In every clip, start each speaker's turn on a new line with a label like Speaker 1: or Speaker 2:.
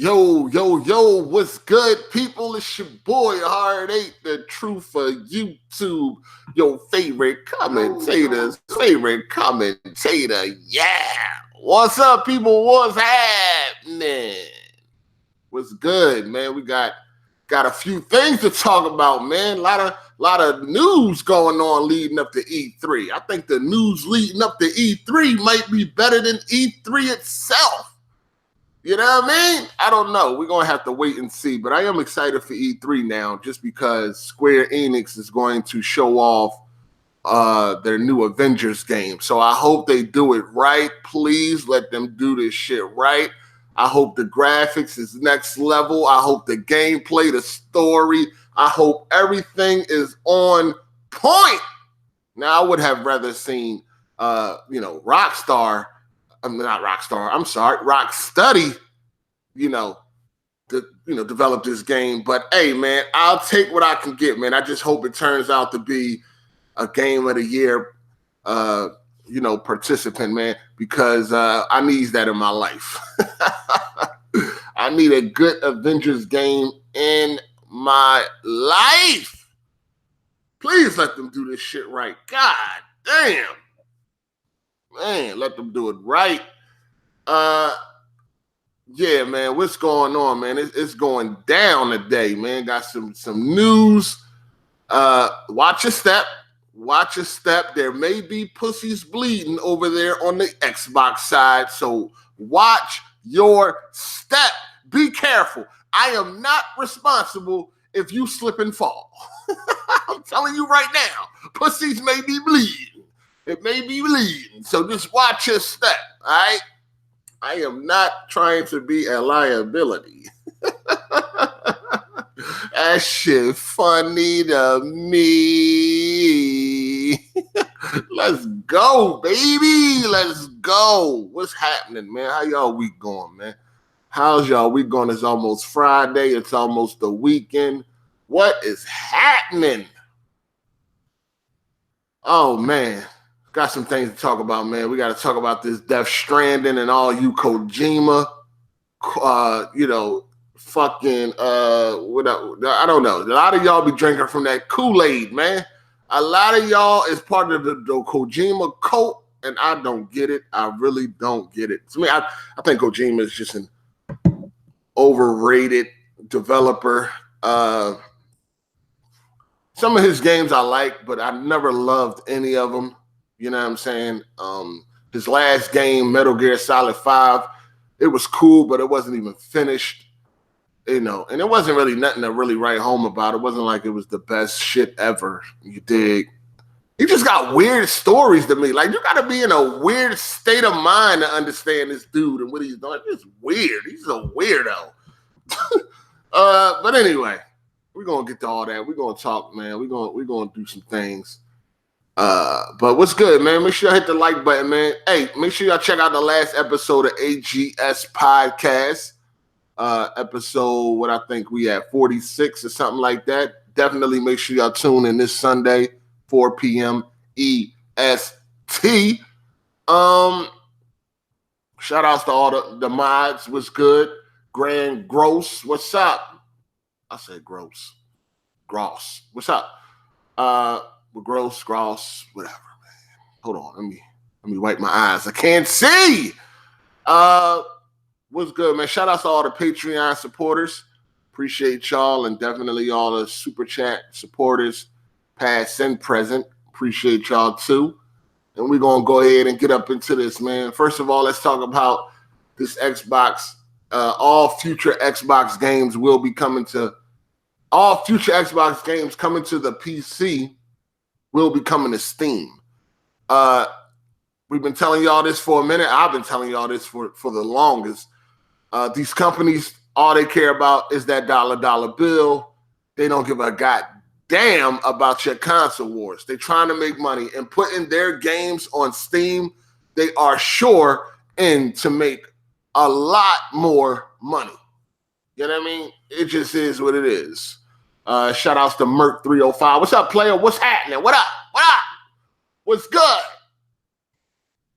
Speaker 1: Yo, what's good, people? It's your boy Hard8, the truth for YouTube, your favorite commentator's favorite commentator. Yeah. What's up, people? What's happening? What's good, man? We got a few things to talk about, man. A lot of news going on leading up to E3. I think the news leading up to E3 might be better than E3 itself. You know what I mean? I don't know. We're going to have to wait and see. But I am excited for E3 now just because Square Enix is going to show off their new Avengers game. So I hope they do it right. Please let them do this shit right. I hope the graphics is next level. I hope the gameplay, the story, I hope everything is on point. Now, I would have rather seen, Rockstar. Rocksteady, develop this game. But hey, man, I'll take what I can get, man. I just hope it turns out to be a game of the year, participant, man, because I need that in my life. I need a good Avengers game in my life. Please let them do this shit right. God damn. Man, let them do it right. Yeah, man, what's going on, man? It's going down today, man. Got some news. Watch your step. Watch your step. There may be pussies bleeding over there on the Xbox side, so watch your step. Be careful. I am not responsible if you slip and fall. I'm telling you right now, pussies may be bleeding. It may be bleeding, so just watch your step, all right? I am not trying to be a liability. That shit funny to me. Let's go, baby. Let's go. What's happening, man? How y'all week going, man? How's y'all week going? It's almost Friday. It's almost the weekend. What is happening? Oh, man. Got some things to talk about, man. We got to talk about this Death Stranding and all you Kojima, I don't know. A lot of y'all be drinking from that Kool-Aid, man. A lot of y'all is part of the Kojima cult, and I don't get it. I really don't get it. To me, I think Kojima is just an overrated developer. Some of his games I like, but I never loved any of them. You know what I'm saying? His last game, Metal Gear Solid 5, it was cool, but it wasn't even finished. And it wasn't really nothing to really write home about. It wasn't like it was the best shit ever. You dig? He just got weird stories to me. Like, you got to be in a weird state of mind to understand this dude and what he's doing. It's weird. He's a weirdo. But anyway, we're going to get to all that. We're going to talk, man. We're going to do some things. But what's good, man? Make sure y'all hit the like button, man. Hey, make sure y'all check out the last episode of AGS Podcast. Episode, what I think we at 46 or something like that. Definitely make sure y'all tune in this Sunday, 4 p.m. EST. Shout outs to all the mods. What's good? Grand Gross, what's up? I said gross. Gross. What's up? Gross, whatever, man. Hold on, let me wipe my eyes. I can't see. What's good, man? Shout out to all the Patreon supporters. Appreciate y'all, and definitely all the Super Chat supporters, past and present. Appreciate y'all too. And we're gonna go ahead and get up into this, man. First of all, let's talk about this Xbox. All future Xbox games coming to the PC. Will be coming to Steam. We've been telling y'all this for a minute. I've been telling y'all this for the longest. These companies, all they care about is that dollar bill. They don't give a goddamn about your console wars. They're trying to make money and putting their games on Steam. They are sure to make a lot more money. You know what I mean? It just is what it is. Shout outs to Merc305. What's up, player? What's happening? What up? What's good?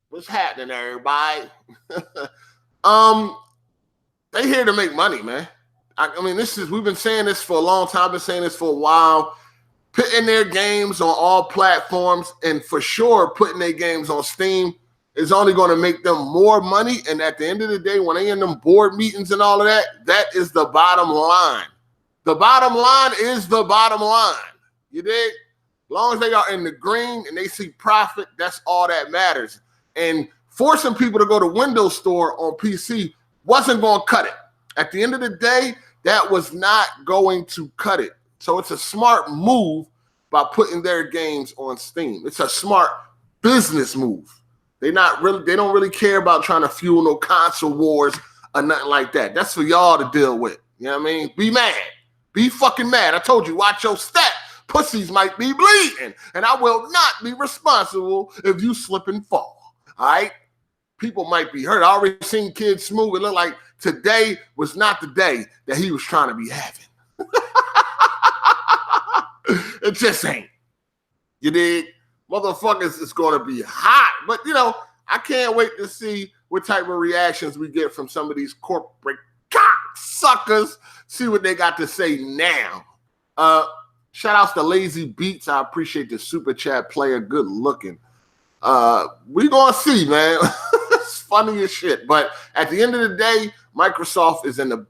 Speaker 1: What's happening, everybody? they here to make money, man. I mean, we've been saying this for a long time. I've been saying this for a while. Putting their games on all platforms, and for sure putting their games on Steam, is only going to make them more money. And at the end of the day, when they in them board meetings and all of that, that is the bottom line. The bottom line is the bottom line. You dig? As long as they are in the green and they see profit, that's all that matters. And forcing people to go to Windows Store on PC wasn't going to cut it. At the end of the day, that was not going to cut it. So it's a smart move by putting their games on Steam. It's a smart business move. They don't really care about trying to fuel no console wars or nothing like that. That's for y'all to deal with. You know what I mean? Be mad. Be fucking mad. I told you, watch your step. Pussies might be bleeding, and I will not be responsible if you slip and fall. All right? People might be hurt. I already seen kids smooth. It looked like today was not the day that he was trying to be having. It just ain't. You dig? Motherfuckers is going to be hot. But, I can't wait to see what type of reactions we get from some of these corporate cocksuckers. See what they got to say now. Shout outs to Lazy Beats. I appreciate the super chat player. Good looking. We going to see, man. It's funny as shit. But at the end of the day, Microsoft is in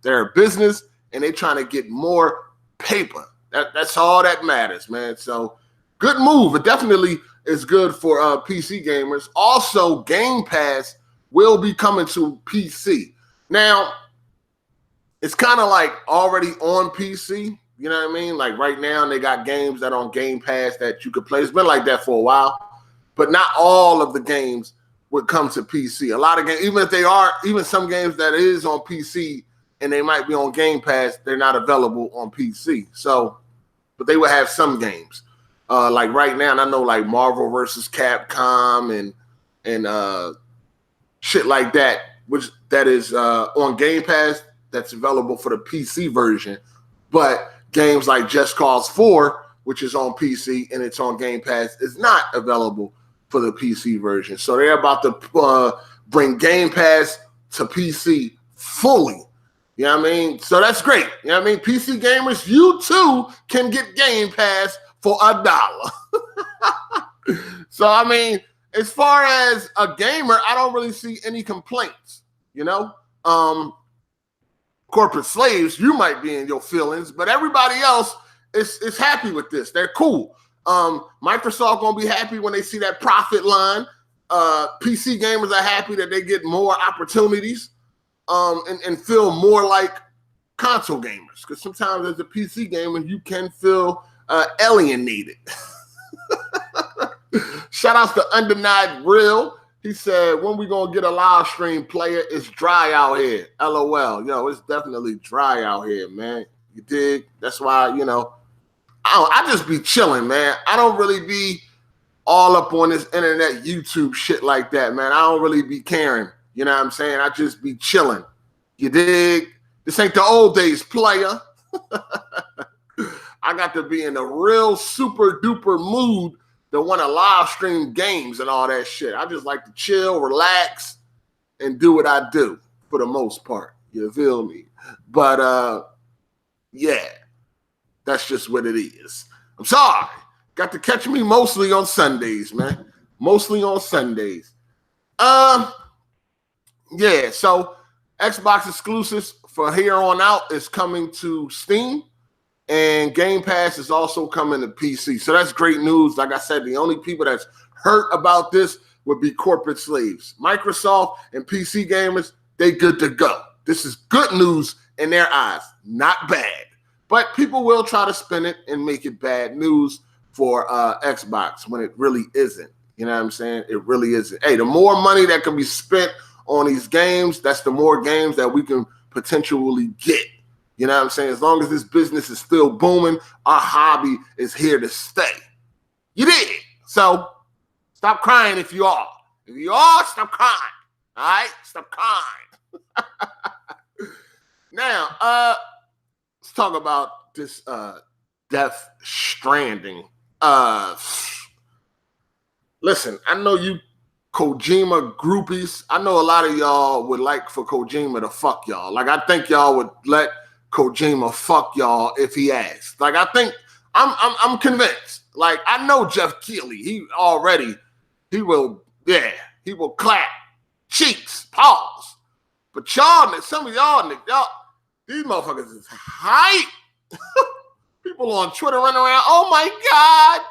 Speaker 1: their business, and they're trying to get more paper. That's all that matters, man. So good move. It definitely is good for PC gamers. Also, Game Pass will be coming to PC. Now, it's kind of like already on PC. You know what I mean? Like right now, they got games that are on Game Pass that you could play. It's been like that for a while. But not all of the games would come to PC. A lot of games, even some games that is on PC and they might be on Game Pass, they're not available on PC. So, but they will have some games. Like right now, and I know like Marvel versus Capcom and shit like that, which that is on Game Pass, that's available for the PC version. But games like Just Cause 4, which is on PC and it's on Game Pass, is not available for the PC version. So they're about to bring Game Pass to PC fully. You know what I mean? So that's great. You know what I mean? PC gamers, you too can get Game Pass for $1. So, I mean, as far as a gamer, I don't really see any complaints, corporate slaves, you might be in your feelings, but everybody else is happy with this. They're cool. Microsoft gonna be happy when they see that profit line. PC gamers are happy that they get more opportunities and feel more like console gamers. Because sometimes as a PC gamer, you can feel alienated. Shout outs to Undenied Real. He said, when we going to get a live stream player? It's dry out here. LOL. Yo, it's definitely dry out here, man. You dig? That's why, I just be chilling, man. I don't really be all up on this internet YouTube shit like that, man. I don't really be caring. You know what I'm saying? I just be chilling. You dig? This ain't the old days, player. I got to be in a real super duper mood to want to live stream games and all that shit. I just like to chill, relax, and do what I do for the most part. You feel me? But, yeah, that's just what it is. I'm sorry. Got to catch me mostly on Sundays, man. Mostly on Sundays. Yeah, so Xbox exclusives for here on out is coming to Steam. And Game Pass is also coming to PC. So that's great news. Like I said, the only people that's hurt about this would be corporate slaves. Microsoft and PC gamers, they good to go. This is good news in their eyes, not bad. But people will try to spin it and make it bad news for Xbox when it really isn't. You know what I'm saying? It really isn't. Hey, the more money that can be spent on these games, that's the more games that we can potentially get. You know what I'm saying? As long as this business is still booming, our hobby is here to stay. You did. So stop crying if you are. If you are, stop crying. All right? Stop crying. Now, let's talk about this Death Stranding. Listen, I know you Kojima groupies. I know a lot of y'all would like for Kojima to fuck y'all. Like, I think y'all would let Kojima fuck y'all if he asked. Like, I think I'm convinced. Like, I know Jeff Keighley. He will clap cheeks, paws. But y'all, some of y'all, these motherfuckers is hype. People on Twitter running around. Oh my God,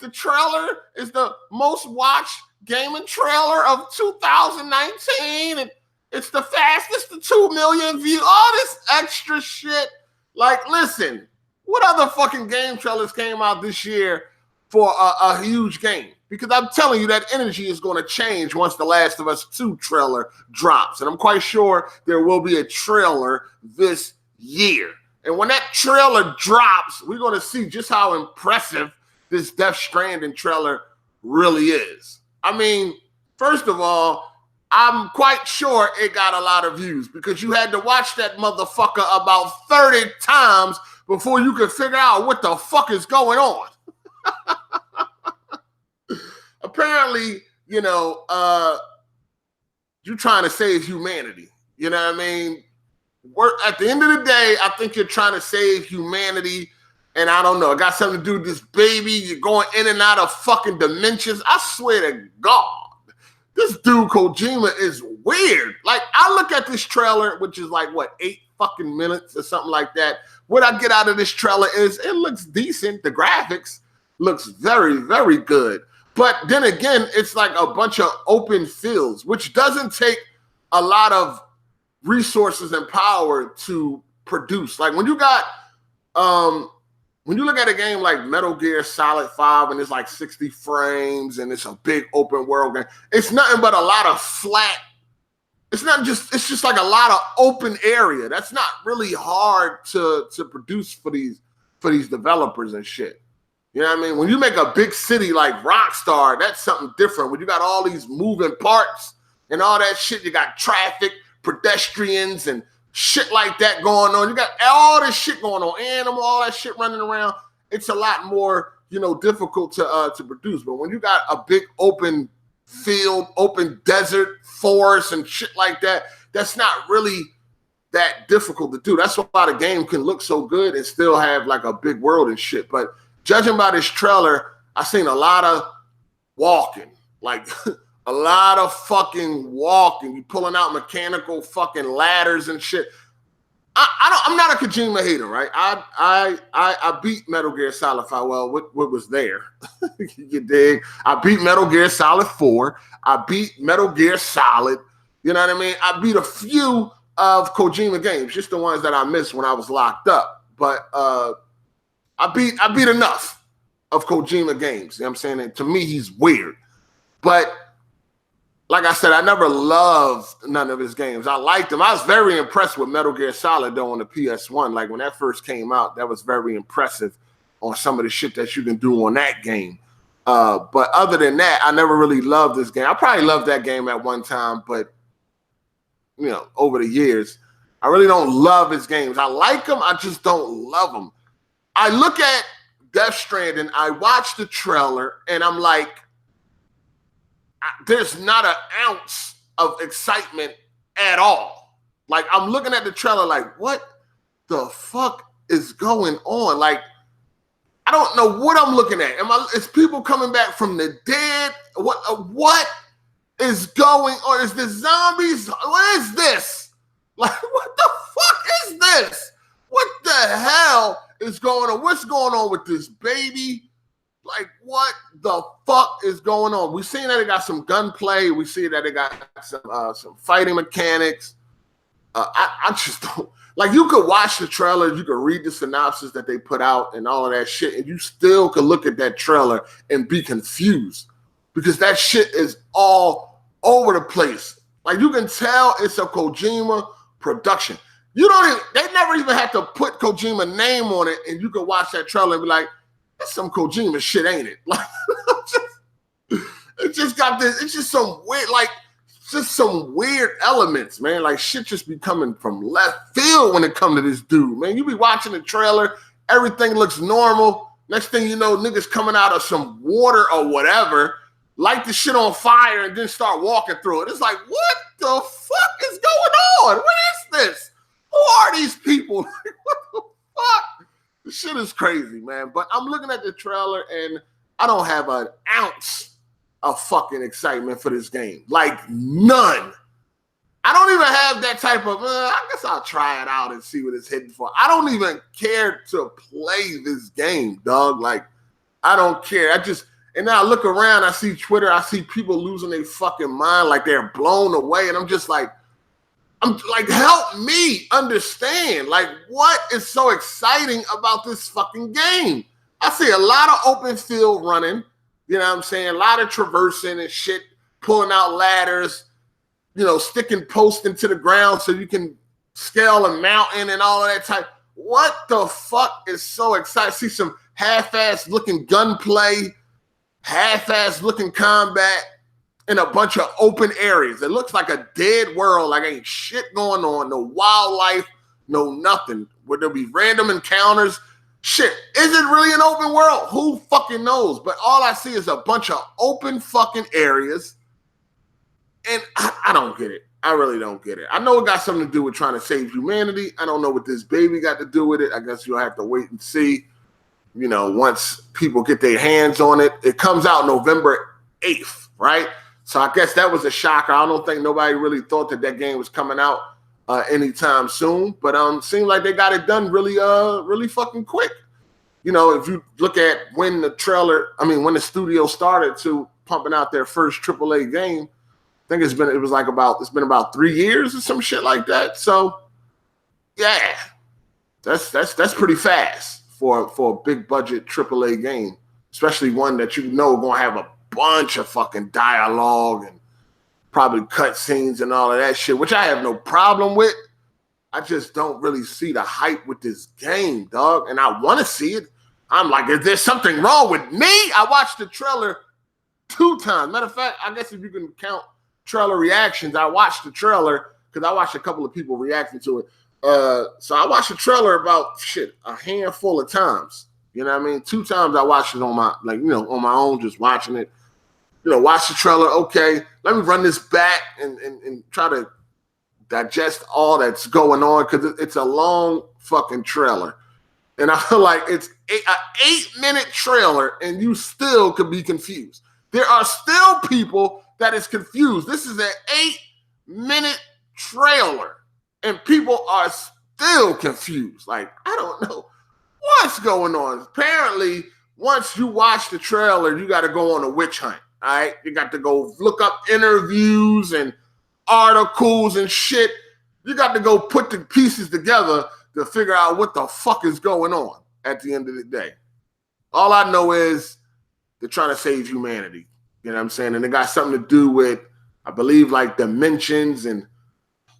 Speaker 1: the trailer is the most watched gaming trailer of 2019, and it's the fastest to 2 million views. All this extra shit. Like, listen, what other fucking game trailers came out this year for a huge game? Because I'm telling you, that energy is going to change once The Last of Us 2 trailer drops. And I'm quite sure there will be a trailer this year. And when that trailer drops, we're going to see just how impressive this Death Stranding trailer really is. I mean, first of all, I'm quite sure it got a lot of views because you had to watch that motherfucker about 30 times before you could figure out what the fuck is going on. Apparently, you're trying to save humanity. You know what I mean? At the end of the day, I think you're trying to save humanity. And I don't know. It got something to do with this baby. You're going in and out of fucking dimensions. I swear to God, this dude Kojima is weird. Like, I look at this trailer, which is like, 8 fucking minutes or something like that. What I get out of this trailer is it looks decent. The graphics looks very, very good. But then again, it's like a bunch of open fields, which doesn't take a lot of resources and power to produce. Like when you got, when you look at a game like Metal Gear Solid 5 and it's like 60 frames and it's a big open world game, it's nothing but a lot of flat. It's just like a lot of open area. That's not really hard to produce for these developers and shit. You know what I mean? When you make a big city like Rockstar, that's something different. When you got all these moving parts and all that shit, you got traffic, pedestrians, and shit like that going on. You got all this shit going on, animal, all that shit running around. It's a lot more, difficult to produce. But when you got a big open field, open desert, forest, and shit like that, that's not really that difficult to do. That's why the game can look so good and still have like a big world and shit. But judging by this trailer, I seen a lot of walking, like a lot of fucking walking. You pulling out mechanical fucking ladders and shit. I'm not a Kojima hater, right? I beat Metal Gear Solid 5. Well, what was there? You dig? I beat Metal Gear Solid 4. I beat Metal Gear Solid. You know what I mean? I beat a few of Kojima games, just the ones that I missed when I was locked up. But I beat enough of Kojima games. You know what I'm saying? And to me, he's weird. But like I said, I never loved none of his games. I liked them. I was very impressed with Metal Gear Solid, though, on the PS1. Like, when that first came out, that was very impressive on some of the shit that you can do on that game. But other than that, I never really loved this game. I probably loved that game at one time, but, over the years, I really don't love his games. I like them. I just don't love them. I look at Death Stranding, I watch the trailer, and I'm like, there's not an ounce of excitement at all. Like, I'm looking at the trailer like, what the fuck is going on? Like, I don't know what I'm looking at. Is people coming back from the dead? What is going on? Is this zombies? What is this? Like, what the fuck is this? What the hell is going on? What's going on with this baby? Like, what the fuck is going on? We seen that it got some gunplay. We see that it got some fighting mechanics. I just don't. Like, you could watch the trailer, you could read the synopsis that they put out and all of that shit, and you still could look at that trailer and be confused because that shit is all over the place. Like, you can tell it's a Kojima production. They never even have to put Kojima name on it, and you could watch that trailer and be like, that's some Kojima shit, ain't it? Like, it's just some weird, just some weird elements, man. Like, shit just be coming from left field when it come to this dude, man. You be watching the trailer, everything looks normal. Next thing you know, niggas coming out of some water or whatever, light the shit on fire and then start walking through it. It's like, what the fuck is going on? What is this? Who are these people? What the fuck? The shit is crazy, man. But I'm looking at the trailer and I don't have an ounce of fucking excitement for this game. Like, none. I don't even have that type of, I guess I'll try it out and see what it's hitting for. I don't even care to play this game, dog. Like, I don't care. And now I look around, I see Twitter, I see people losing their fucking mind like they're blown away. And I'm like, help me understand. Like, what is so exciting about this fucking game? I see a lot of open field running, you know what I'm saying? A lot of traversing and shit, pulling out ladders, sticking posts into the ground so you can scale a mountain and all of that type. What the fuck is so exciting? See some half-ass looking gunplay, half-ass looking combat in a bunch of open areas. It looks like a dead world, like ain't shit going on, no wildlife, no nothing. Would there be random encounters? Shit, is it really an open world? Who fucking knows? But all I see is a bunch of open fucking areas. And I don't get it. I really don't get it. I know it got something to do with trying to save humanity. I don't know what this baby got to do with it. I guess you'll have to wait and see. Once people get their hands on it. It comes out November 8th, right? So I guess that was a shocker. I don't think nobody really thought that game was coming out anytime soon. But seemed like they got it done really fucking quick. If you look at when the studio started to pumping out their first AAA game, I think it's been about 3 years or some shit like that. So yeah, that's pretty fast for a big budget AAA game, especially one that gonna have a bunch of fucking dialogue and probably cutscenes and all of that shit, which I have no problem with. I just don't really see the hype with this game, dog. And I want to see it. I'm like, is there something wrong with me? I watched the trailer 2 times. Matter of fact, I guess if you can count trailer reactions, I watched the trailer because I watched a couple of people reacting to it. So I watched the trailer about a handful of times. You know what I mean? 2 times I watched it on my on my own, just watching it. Watch the trailer. Okay, let me run this back and try to digest all that's going on because it's a long fucking trailer. And I feel like it's an 8-minute trailer and you still could be confused. There are still people that is confused. This is an 8-minute trailer and people are still confused. Like, I don't know what's going on. Apparently, once you watch the trailer, you got to go on a witch hunt. All right, you got to go look up interviews and articles and shit. You got to go put the pieces together to figure out what the fuck is going on at the end of the day. All I know is they're trying to save humanity. You know what I'm saying? And it got something to do with, I believe, like dimensions and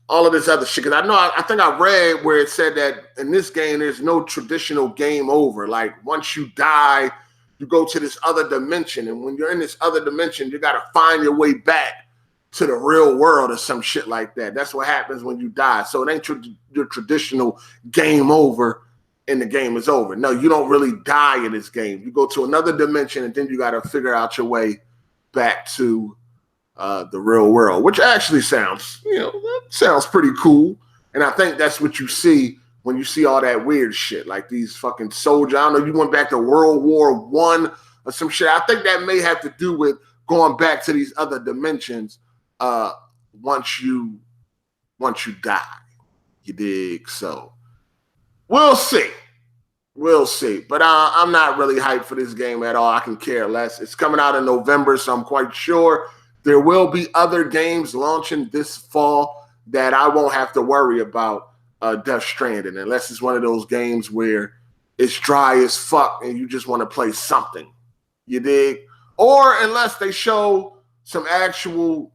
Speaker 1: all of this other shit. Because I think I read where it said that in this game, there's no traditional game over. Like, once you die, you go to this other dimension. And when you're in this other dimension, you got to find your way back to the real world or some shit like that. That's what happens when you die. So it ain't your traditional game over and the game is over. No, you don't really die in this game. You go to another dimension and then you got to figure out your way back to the real world, which actually sounds pretty cool. And I think that's what you see when you see all that weird shit, like these fucking soldiers. I don't know, you went back to World War I or some shit. I think that may have to do with going back to these other dimensions once you die. You dig? So we'll see. But I'm not really hyped for this game at all. I can care less. It's coming out in November, so I'm quite sure there will be other games launching this fall that I won't have to worry about Death Stranding, unless it's one of those games where it's dry as fuck and you just want to play something. You dig? Or unless they show some actual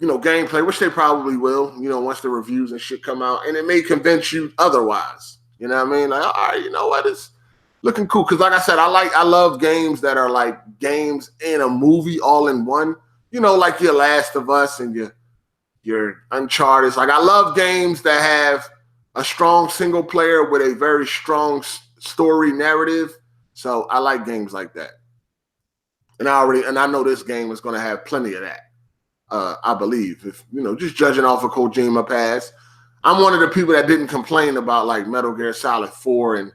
Speaker 1: gameplay, which they probably will, once the reviews and shit come out, and it may convince you otherwise. You know what I mean? Like, all right, you know what? It's looking cool. Because like I said, I love games that are like games in a movie all in one. Like your Last of Us and your Uncharted. Like, I love games that have a strong single player with a very strong story narrative. So I like games like that. And I know this game is going to have plenty of that. I believe, if just judging off of Kojima past, I'm one of the people that didn't complain about like Metal Gear Solid 4 and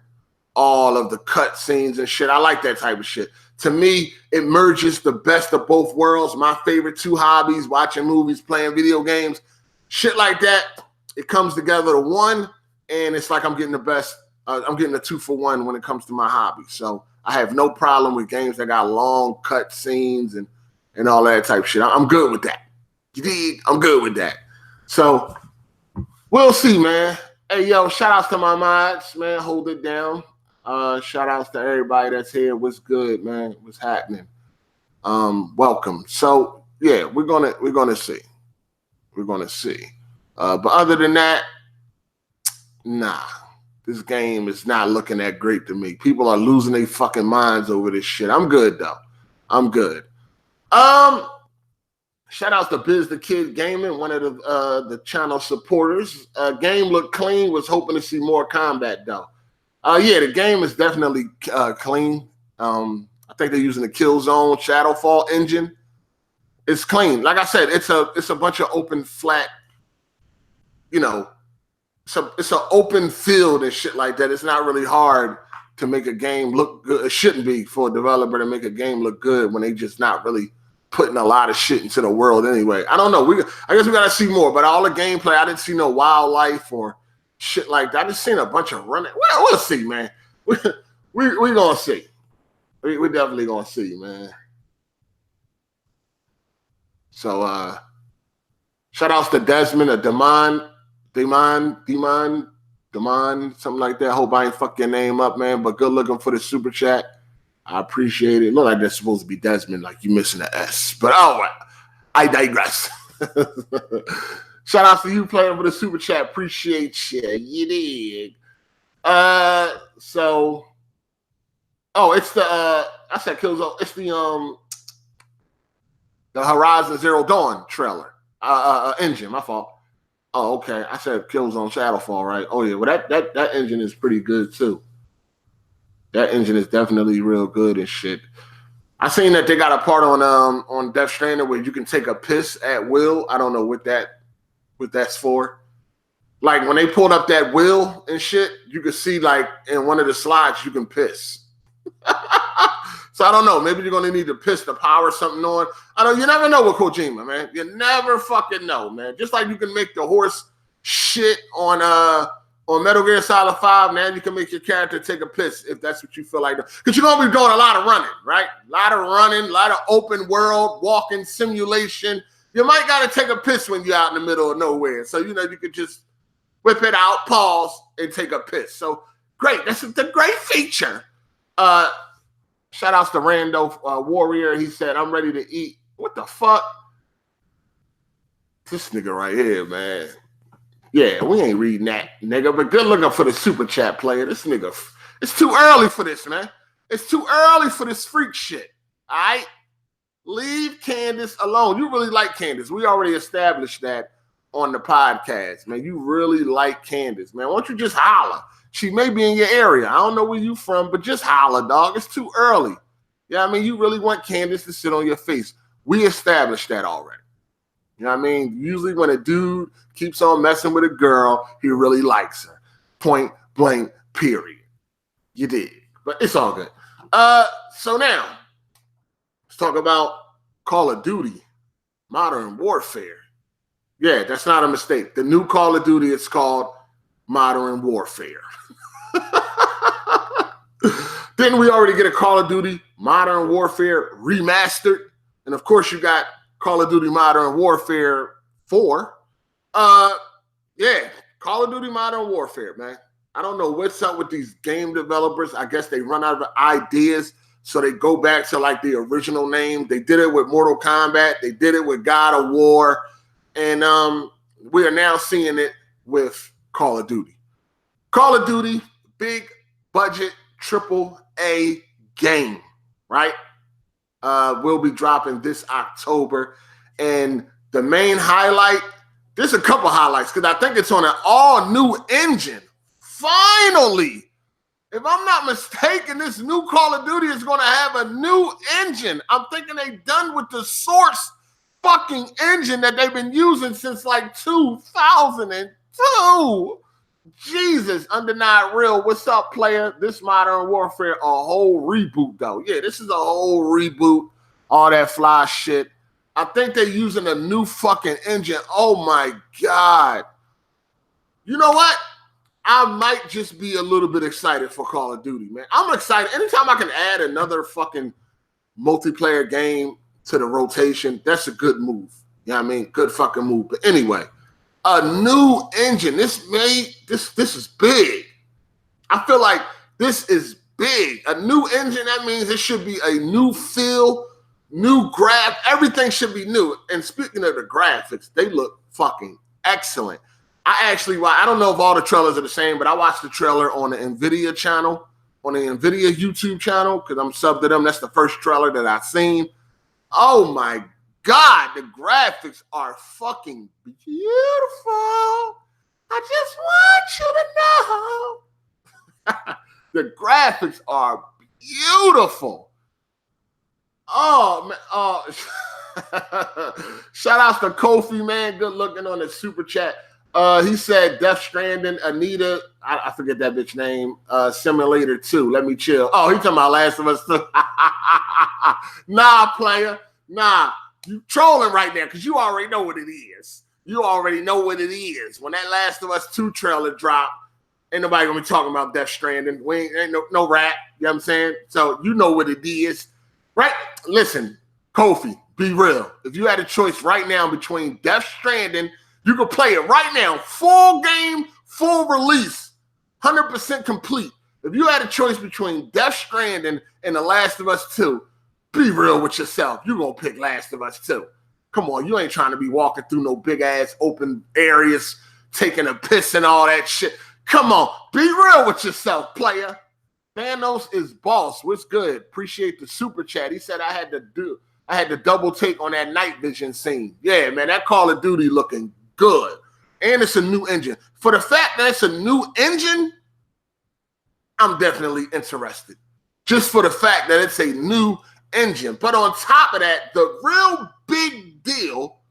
Speaker 1: all of the cut scenes and shit. I like that type of shit. To me, it merges the best of both worlds. My favorite two hobbies, watching movies, playing video games, shit like that. It comes together to one, and it's like I'm getting the best. I'm getting a 2-for-1 when it comes to my hobby. So I have no problem with games that got long cut scenes and all that type of shit. I'm good with that. You dig? I'm good with that. So we'll see, man. Hey, yo, shout outs to my mods, man. Hold it down. Shout outs to everybody that's here. What's good, man? What's happening? Welcome. So yeah, we're gonna see. We're gonna see. But other than that, nah. This game is not looking that great to me. People are losing their fucking minds over this shit. I'm good though. I'm good. Shout out to Biz the Kid Gaming, one of the channel supporters. Game looked clean. Was hoping to see more combat though. Yeah, the game is definitely clean. I think they're using the Killzone Shadowfall engine. It's clean. Like I said, it's a bunch of open flat. It's an open field and shit like that. It's not really hard to make a game look good. It shouldn't be for a developer to make a game look good when they just not really putting a lot of shit into the world anyway. I don't know. I guess we got to see more. But all the gameplay, I didn't see no wildlife or shit like that. I just seen a bunch of running. Well, we'll see, man. We going to see. We definitely going to see, man. So, shout outs to Desmond or Damon, something like that. Hope I ain't fuck your name up, man. But good looking for the super chat. I appreciate it. Look like that's supposed to be Desmond, like you missing an S. But I digress. Shout out to you playing for the super chat. Appreciate you. You dig. So it's the I said Killzone. It's the Horizon Zero Dawn trailer. Engine, my fault. Oh, okay. I said Killzone Shadowfall, right? Oh yeah, well that engine is pretty good too. That engine is definitely real good and shit. I seen that they got a part on Death Stranding where you can take a piss at will. I don't know what that's for. Like when they pulled up that wheel and shit, you could see like in one of the slides you can piss. So I don't know. Maybe you're gonna need to piss to power something on. I don't. You never know with Kojima, man. You never fucking know, man. Just like you can make the horse shit on Metal Gear Solid 5, man. You can make your character take a piss if that's what you feel like. Because you're gonna be doing a lot of running, right? A lot of running, a lot of open world walking simulation. You might gotta take a piss when you're out in the middle of nowhere. So you could just whip it out, pause, and take a piss. So great. That's a great feature. Shout outs to Rando Warrior. He said, I'm ready to eat. What the fuck? This nigga right here, man. Yeah, we ain't reading that, nigga. But good looking for the super chat player. This nigga, it's too early for this, man. It's too early for this freak shit. All right? Leave Candace alone. You really like Candace. We already established that on the podcast, man. You really like Candace, man. Why don't you just holler? She may be in your area. I don't know where you from, but just holler, dog. It's too early. Yeah, I mean, you really want Candace to sit on your face. We established that already. You know what I mean? Usually when a dude keeps on messing with a girl, he really likes her. Point blank, period. You did. But it's all good. So now, let's talk about Call of Duty Modern Warfare. Yeah, that's not a mistake. The new Call of Duty, it's called Modern Warfare. Didn't we already get a Call of Duty Modern Warfare remastered? And of course you got Call of Duty Modern Warfare 4. Yeah, Call of Duty Modern Warfare, man. I don't know what's up with these game developers. I guess they run out of ideas, so they go back to like the original name. They did it with Mortal Kombat. They did it with God of War. And we are now seeing it with Call of Duty. Call of Duty, big budget, AAA game, right? Will be dropping this October. And the main highlight, there's a couple highlights because I think it's on an all-new engine. Finally, if I'm not mistaken, this new Call of Duty is going to have a new engine. I'm thinking they done with the source fucking engine that they've been using since like 2002. Jesus, Undenied Real. What's up, player? This Modern Warfare, a whole reboot, though. Yeah, this is a whole reboot. All that fly shit. I think they're using a new fucking engine. Oh, my God. You know what? I might just be a little bit excited for Call of Duty, man. I'm excited. Anytime I can add another fucking multiplayer game to the rotation, that's a good move. You know what I mean? Good fucking move. But anyway, a new engine. This is big. I feel like this is big. A new engine, that means it should be a new feel, new graph. Everything should be new. And speaking of the graphics, they look fucking excellent. I don't know if all the trailers are the same, but I watched the trailer on the NVIDIA channel, on the NVIDIA YouTube channel, because I'm subbed to them. That's the first trailer that I've seen. Oh, my God. The graphics are fucking beautiful. I just want you to know. The graphics are beautiful. Oh, man. Oh. Shout out to Kofi, man. Good looking on the super chat. He said Death Stranding, Anita, I forget that bitch name, Simulator 2. Let me chill. Oh, he talking about Last of Us 2. Nah, player. Nah. You trolling right now because you already know what it is. You already know what it is. When that Last of Us 2 trailer dropped, ain't nobody gonna be talking about Death Stranding. Ain't no rap. You know what I'm saying? So you know what it is. Right? Listen, Kofi, be real. If you had a choice right now between Death Stranding, you can play it right now. Full game, full release, 100% complete. If you had a choice between Death Stranding and The Last of Us 2, be real with yourself. You're going to pick Last of Us 2. Come on, you ain't trying to be walking through no big-ass open areas, taking a piss and all that shit. Come on, be real with yourself, player. Thanos is boss. What's good? Appreciate the super chat. He said I had to double take on that night vision scene. Yeah, man, that Call of Duty looking good. And it's a new engine. For the fact that it's a new engine, I'm definitely interested. Just for the fact that it's a new engine. But on top of that, the real big deal,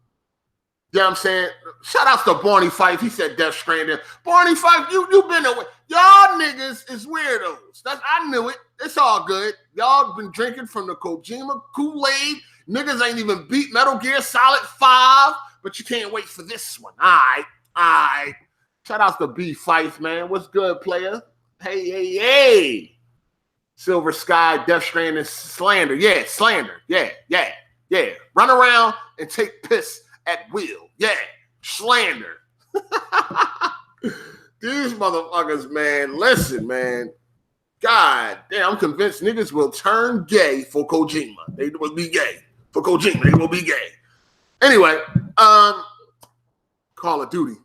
Speaker 1: you know what I'm saying? Shout out to Barney Fife. He said Death Stranding. Barney Fife, you been away. Y'all niggas is weirdos. I knew it. It's all good. Y'all been drinking from the Kojima Kool-Aid. Niggas ain't even beat Metal Gear Solid 5. But you can't wait for this one. All right. Shout out to B Fife, man. What's good, player? Hey. Silver Sky, Death Stranding, slander. Yeah, slander. Yeah. Run around and take piss at will. Yeah, slander. These motherfuckers, man. Listen, man. God damn, I'm convinced niggas will turn gay for Kojima. They will be gay. For Kojima, they will be gay. Anyway, Call of Duty.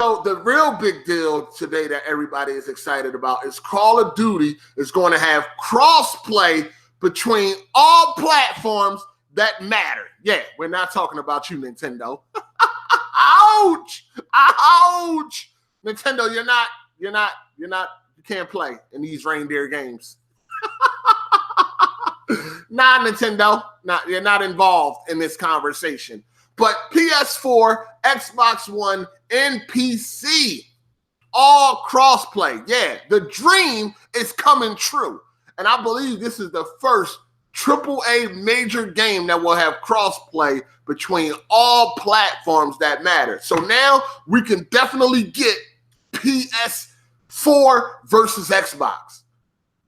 Speaker 1: So the real big deal today that everybody is excited about is Call of Duty is going to have crossplay between all platforms that matter. Yeah, we're not talking about you, Nintendo. Ouch! Nintendo, you can't play in these reindeer games. Nah, Nintendo, you're not involved in this conversation. But PS4, Xbox One, and PC, all crossplay. Yeah, the dream is coming true. And I believe this is the first AAA major game that will have crossplay between all platforms that matter. So now we can definitely get PS4 versus Xbox,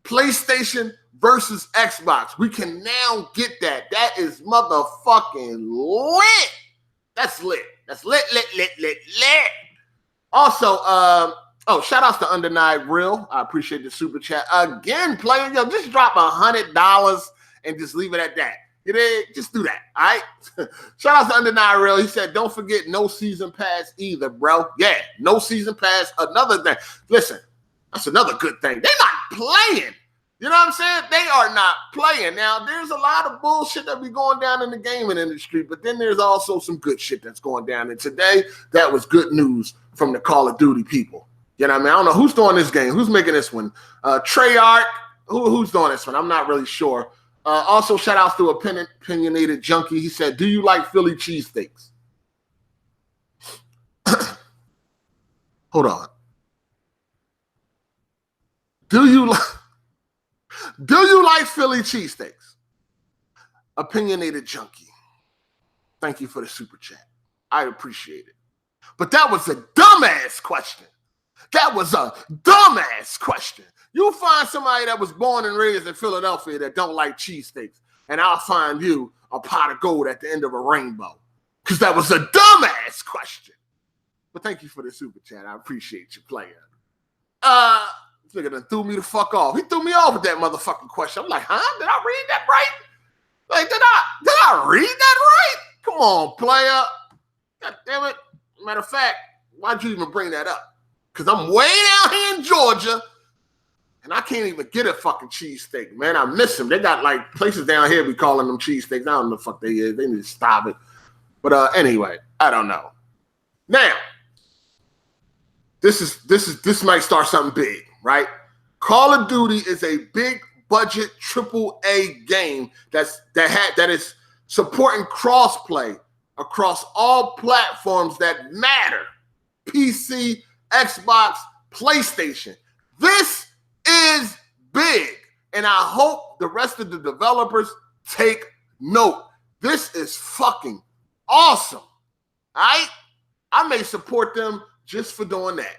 Speaker 1: PlayStation versus Xbox. We can now get that. That is motherfucking lit. That's lit. That's lit. Also, shout outs to Undenied Real. I appreciate the super chat. Again, player, just drop $100 and just leave it at that. You know, just do that, all right? Shout out to Undenied Real. He said, don't forget no season pass either, bro. Yeah, no season pass. Another thing. Listen, that's another good thing. They're not playing. You know what I'm saying? They are not playing. Now, there's a lot of bullshit that be going down in the gaming industry, but then there's also some good shit that's going down. And today, that was good news from the Call of Duty people. You You know what I mean? I don't know who's doing this game. Who's making this one? Treyarch. Who's doing this one? I'm not really sure. Also, shout outs to Opinionated Junkie. He said, do you like Philly cheesesteaks? Hold on. Do you like Philly cheesesteaks? Opinionated Junkie. Thank you for the super chat. I appreciate it. But that was a dumbass question. That was a dumbass question. You find somebody that was born and raised in Philadelphia that don't like cheesesteaks, and I'll find you a pot of gold at the end of a rainbow. Because that was a dumbass question. But thank you for the super chat. I appreciate you playing. This nigga done threw me the fuck off. He threw me off with that motherfucking question. I'm like, huh? Did I read that right? Like, did I read that right? Come on, player. God damn it. Matter of fact, why'd you even bring that up? Because I'm way down here in Georgia, and I can't even get a fucking cheesesteak, man. I miss them. They got, like, places down here we calling them cheesesteaks. I don't know what the fuck they is. They need to stop it. But anyway, I don't know. Now, this might start something big, right? Call of Duty is a big budget AAA game that is supporting crossplay across all platforms that matter. PC, Xbox, PlayStation. This is big. And I hope the rest of the developers take note. This is fucking awesome. All right? I may support them just for doing that.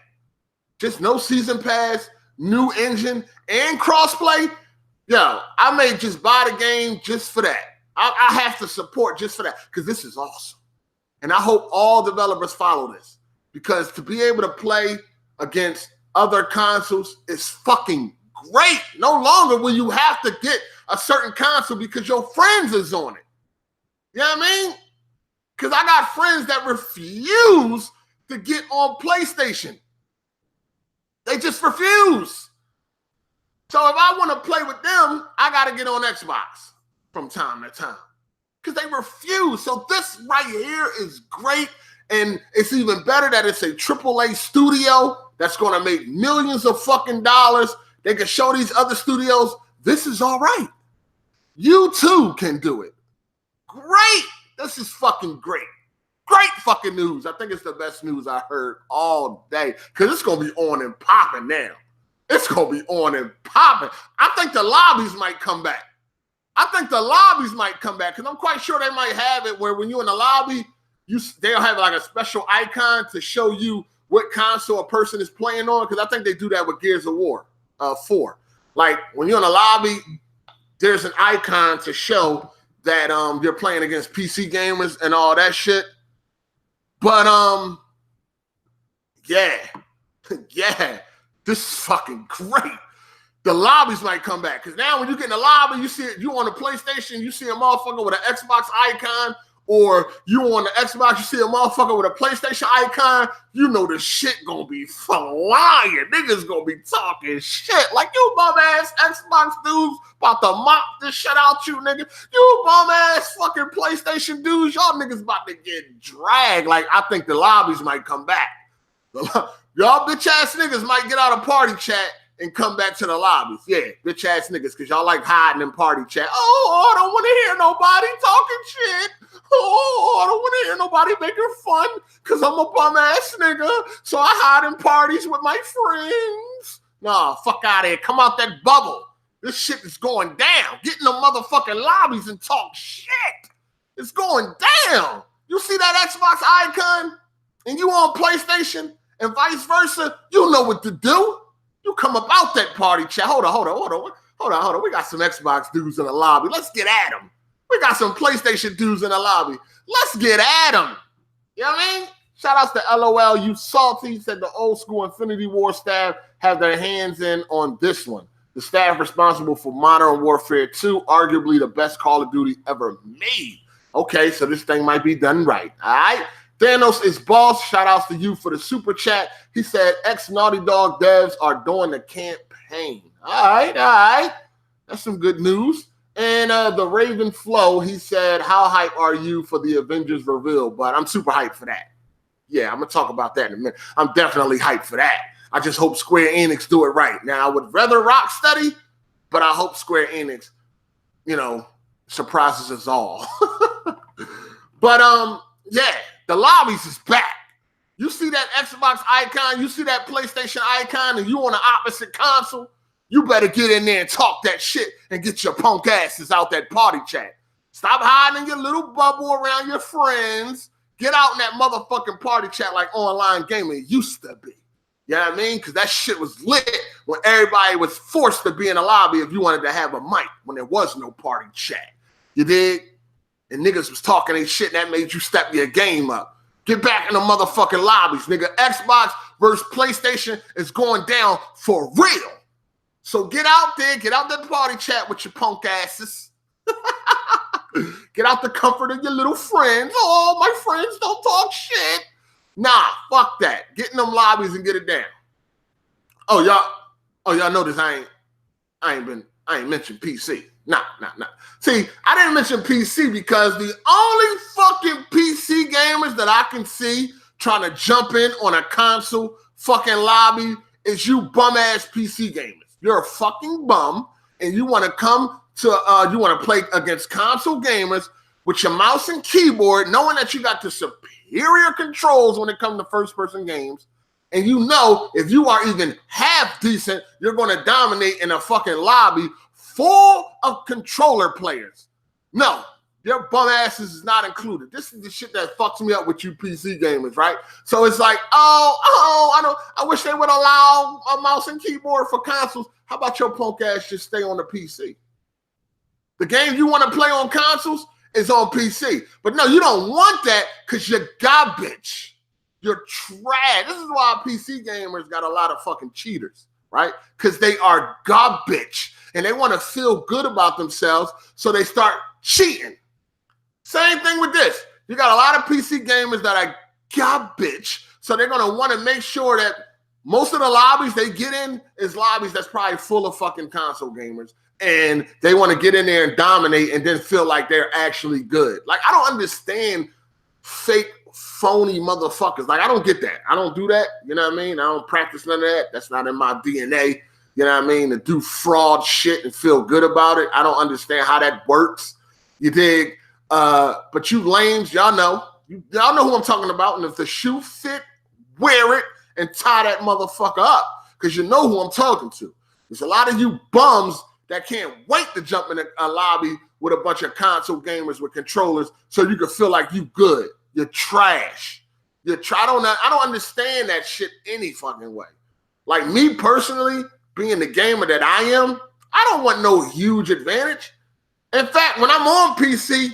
Speaker 1: Just no season pass, new engine, and crossplay. Yo, I may just buy the game just for that. I have to support just for that because this is awesome. And I hope all developers follow this because to be able to play against other consoles is fucking great. No longer will you have to get a certain console because your friends is on it. You know what I mean? Because I got friends that refuse to get on PlayStation. They just refuse. So if I want to play with them, I got to get on Xbox from time to time because they refuse. So this right here is great. And it's even better that it's a AAA studio that's going to make millions of fucking dollars. They can show these other studios, this is all right. You too can do it. Great. This is fucking great. Great fucking news. I think it's the best news I heard all day because it's going to be on and popping now. It's going to be on and popping. I think the lobbies might come back. Because I'm quite sure they might have it where when you're in the lobby, they'll have like a special icon to show you what console a person is playing on. Because I think they do that with Gears of War 4. Like when you're in the lobby, there's an icon to show that you're playing against PC gamers and all that shit. But yeah, this is fucking great. The lobbies might come back because now when you get in the lobby, you see it. You on the PlayStation, you see a motherfucker with an Xbox icon, or you on the Xbox, you see a motherfucker with a PlayStation icon. You know the shit gonna be flying. Niggas gonna be talking shit like you bum ass Xbox dudes about to mop this shit out you nigga. You bum ass fucking PlayStation dudes. Y'all niggas about to get dragged. Like I think the lobbies might come back. Y'all bitch ass niggas might get out of party chat and come back to the lobbies. Yeah, bitch ass niggas, because y'all like hiding in party chat. Oh, I don't want to hear nobody talking shit. Oh, I don't want to hear nobody making fun because I'm a bum ass nigga. So I hide in parties with my friends. Nah, fuck out of here. Come out that bubble. This shit is going down. Get in the motherfucking lobbies and talk shit. It's going down. You see that Xbox icon and you on PlayStation and vice versa, you know what to do. You come about that party chat. Hold on. We got some Xbox dudes in the lobby. Let's get at them. We got some PlayStation dudes in the lobby. Let's get at them. You know what I mean? Shout outs to LOL. You salty. Said the old school Infinity War staff have their hands in on this one. The staff responsible for Modern Warfare 2, arguably the best Call of Duty ever made. Okay, so this thing might be done right. All right. Thanos is boss. Shout outs to you for the super chat. He said ex-Naughty Dog devs are doing the campaign. All right. That's some good news. And the Raven Flow, he said, how hype are you for the Avengers reveal? But I'm super hyped for that. Yeah, I'm going to talk about that in a minute. I'm definitely hyped for that. I just hope Square Enix do it right. Now, I would rather Rocksteady, but I hope Square Enix, surprises us all. But yeah, the Lobbies is back. You see that Xbox icon, you see that PlayStation icon, and you on the opposite console, you better get in there and talk that shit and get your punk asses out that party chat. Stop hiding in your little bubble around your friends. Get out in that motherfucking party chat like online gaming used to be. You know what I mean? Because that shit was lit when everybody was forced to be in a lobby if you wanted to have a mic when there was no party chat. You dig? And niggas was talking their shit and that made you step your game up. Get back in the motherfucking lobbies, nigga. Xbox versus PlayStation is going down for real. So get out there, get out that party chat with your punk asses. Get out the comfort of your little friends. Oh, my friends don't talk shit. Nah, fuck that. Get in them lobbies and get it down. Oh, y'all notice I ain't mentioned PC. Nah. See, I didn't mention PC because the only fucking PC gamers that I can see trying to jump in on a console fucking lobby is you bum ass PC gamers. You're a fucking bum and you want to come to you want to play against console gamers with your mouse and keyboard, knowing that you got the superior controls when it comes to first-person games, and you know if you are even half decent, you're going to dominate in a fucking lobby full of controller players. No, your bum asses is not included. This is the shit that fucks me up with you PC gamers, right? So it's like, I wish they would allow a mouse and keyboard for consoles. How about your punk ass just stay on the PC? The game you want to play on consoles is on PC. But no, you don't want that because you're garbage. You're trash. This is why PC gamers got a lot of fucking cheaters, right? Because they are garbage and they want to feel good about themselves, so they start cheating. Same thing with this. You got a lot of PC gamers that are garbage, so they're going to want to make sure that most of the lobbies they get in is lobbies that's probably full of fucking console gamers. And they want to get in there and dominate and then feel like they're actually good. Like, I don't understand fake, phony motherfuckers. Like, I don't get that. I don't do that. You know what I mean? I don't practice none of that. That's not in my DNA. You know what I mean? To do fraud shit and feel good about it. I don't understand how that works. You dig? But you lames, y'all know. Y'all know who I'm talking about. And if the shoe fit, wear it and tie that motherfucker up. Because you know who I'm talking to. There's a lot of you bums that can't wait to jump in a lobby with a bunch of console gamers with controllers so you can feel like you good. You're trash. I don't understand that shit any fucking way. Like me personally, being the gamer that I am, I don't want no huge advantage. In fact, when I'm on PC,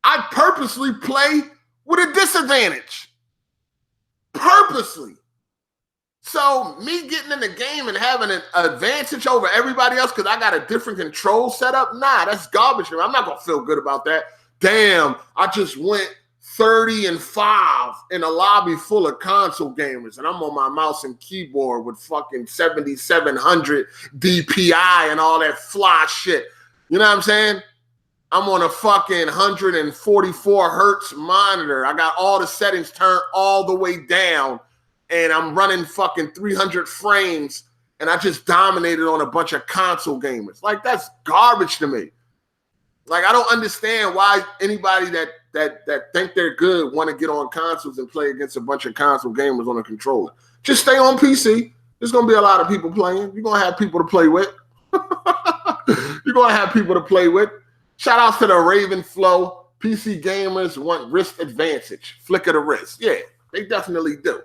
Speaker 1: I purposely play with a disadvantage. Purposely. So me getting in the game and having an advantage over everybody else because I got a different control setup, nah, that's garbage. I'm not going to feel good about that. Damn, I just went 30-5 in a lobby full of console gamers, and I'm on my mouse and keyboard with fucking 7700 DPI and all that fly shit. You know what I'm saying? I'm on a fucking 144 hertz monitor. I got all the settings turned all the way down. And I'm running fucking 300 frames, and I just dominated on a bunch of console gamers. Like, that's garbage to me. Like, I don't understand why anybody that think they're good want to get on consoles and play against a bunch of console gamers on a controller. Just stay on PC. There's going to be a lot of people playing. You're going to have people to play with. You're going to have people to play with. Shout out to the Raven Flow. PC gamers want wrist advantage. Flick of the wrist. Yeah, they definitely do.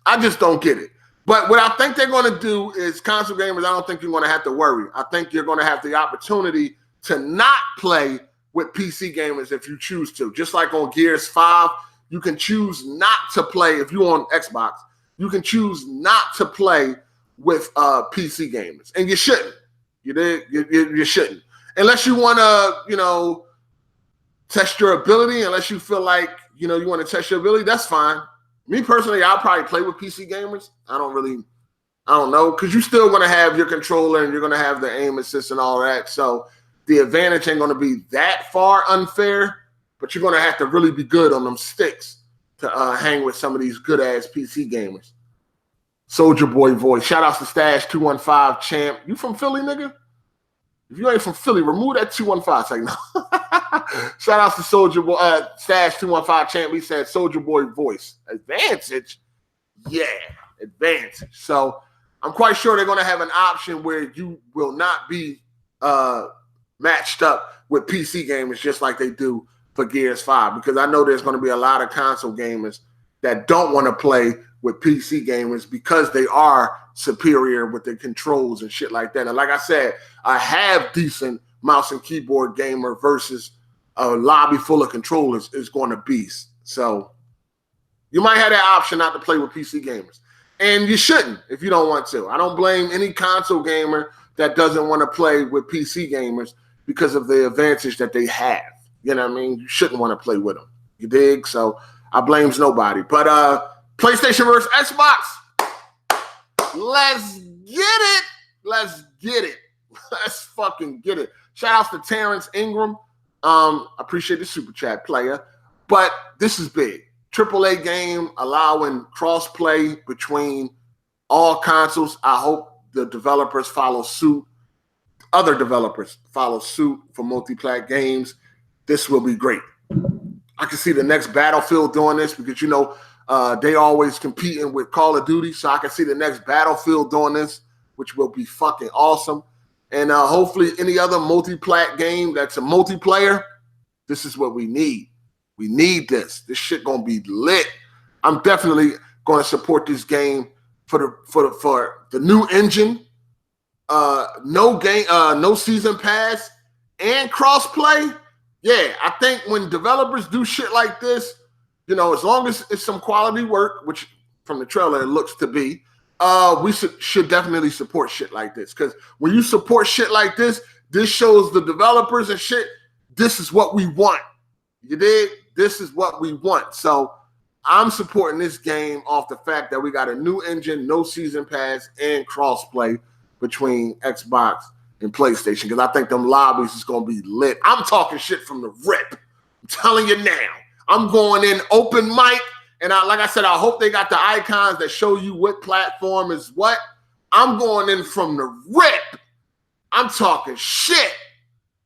Speaker 1: I just don't get it. But what I think they're going to do is console gamers, I don't think you're going to have to worry. I think you're going to have the opportunity to not play with PC gamers if you choose to. Just like on Gears 5, you can choose not to play. If you're on Xbox, you can choose not to play with PC gamers. And you shouldn't. You shouldn't. Unless you want to, test your ability, unless you feel like, you want to test your ability, that's fine. Me personally, I'll probably play with PC gamers. I don't know, because you're still going to have your controller and you're going to have the aim assist and all that. So the advantage ain't going to be that far unfair, but you're going to have to really be good on them sticks to hang with some of these good-ass PC gamers. Soldier Boy voice. Shout outs to Stash 215 Champ. You from Philly, nigga? If you ain't from Philly, remove that 215 second. Shout outs to Soldier Boy, Stash 215 Champ. He said Soldier Boy voice. Advantage? Yeah, advantage. So I'm quite sure they're going to have an option where you will not be matched up with PC gamers just like they do for Gears 5, because I know there's going to be a lot of console gamers that don't want to play with PC gamers because they are superior with their controls and shit like that. And like I said, a half decent mouse and keyboard gamer versus a lobby full of controllers is going to be. So you might have that option not to play with PC gamers. And you shouldn't if you don't want to. I don't blame any console gamer that doesn't want to play with PC gamers because of the advantage that they have. You know what I mean? You shouldn't want to play with them. You dig? So I blames nobody. But PlayStation versus Xbox. Let's get it. Let's get it. Let's fucking get it. Shout outs to Terrence Ingram. Appreciate the super chat, player. But this is big. AAA game allowing crossplay between all consoles. I hope the developers follow suit. Other developers follow suit for multi-plat games. This will be great. I can see the next Battlefield doing this because, you know, they always competing with Call of Duty. So I can see the next Battlefield doing this, which will be fucking awesome. And hopefully any other multi-plat game that's a multiplayer, this is what we need. We need this. This shit gonna be lit. I'm definitely gonna support this game for the new engine, no season pass, and crossplay. Yeah, I think when developers do shit like this, you know, as long as it's some quality work, which from the trailer it looks to be, we should definitely support shit like this. Because when you support shit like this, this shows the developers and shit, this is what we want. You dig? This is what we want. So I'm supporting this game off the fact that we got a new engine, no season pass, and crossplay between Xbox and PlayStation, because I think them lobbies is going to be lit. I'm talking shit from the rip. I'm telling you now. I'm going in open mic, and like I said, I hope they got the icons that show you what platform is what. I'm going in from the rip. I'm talking shit.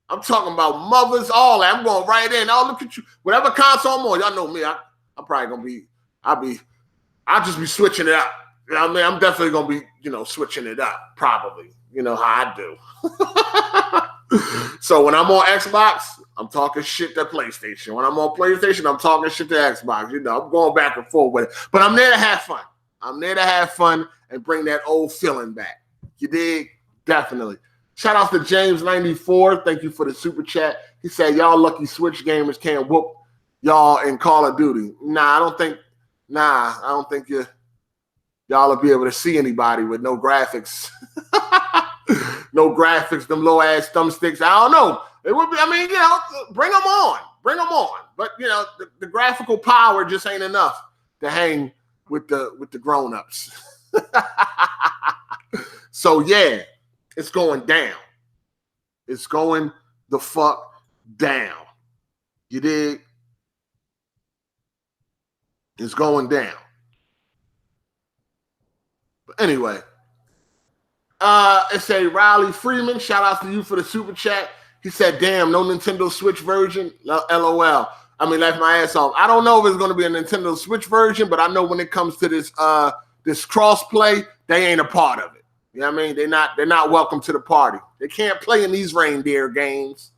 Speaker 1: I'm talking about mothers, all that. I'm going right in. Oh, look at you. Whatever console I'm on, y'all know me. I'm probably going to be, I'll just be switching it up. You know what I mean? I'm definitely going to be, you know, switching it up, probably. You know how I do. So when I'm on Xbox, I'm talking shit to PlayStation. When I'm on PlayStation, I'm talking shit to Xbox. You know, I'm going back and forth with it. But I'm there to have fun. I'm there to have fun and bring that old feeling back. You dig? Definitely. Shout out to James94. Thank you for the super chat. He said, y'all lucky Switch gamers can't whoop y'all in Call of Duty. I don't think y'all will be able to see anybody with no graphics. No graphics, them low-ass thumbsticks. I don't know. It would be, I mean, you know, bring them on. Bring them on. But, you know, the graphical power just ain't enough to hang with the grown-ups. So, yeah, it's going down. It's going the fuck down. You dig? It's going down. But anyway, it's a Riley Freeman. Shout out to you for the super chat. He said, damn, no Nintendo Switch version? LOL. I mean, laugh my ass off. I don't know if it's going to be a Nintendo Switch version, but I know when it comes to this cross-play, they ain't a part of it. You know what I mean? They're not welcome to the party. They can't play in these reindeer games.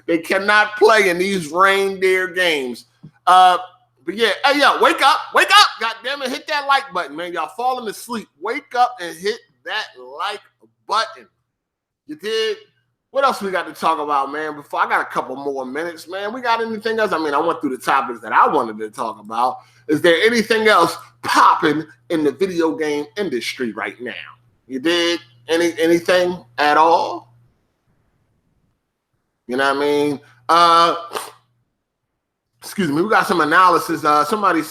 Speaker 1: They cannot play in these reindeer games. But yeah, hey, yo, wake up. God damn it, hit that like button, man. Y'all falling asleep. Wake up and hit that like button. You did? What else we got to talk about, man? Before I got a couple more minutes, man. We got anything else? I mean, I went through the topics that I wanted to talk about. Is there anything else popping in the video game industry right now? You did? Anything at all? You know what I mean? Excuse me, we got some analysis. Somebody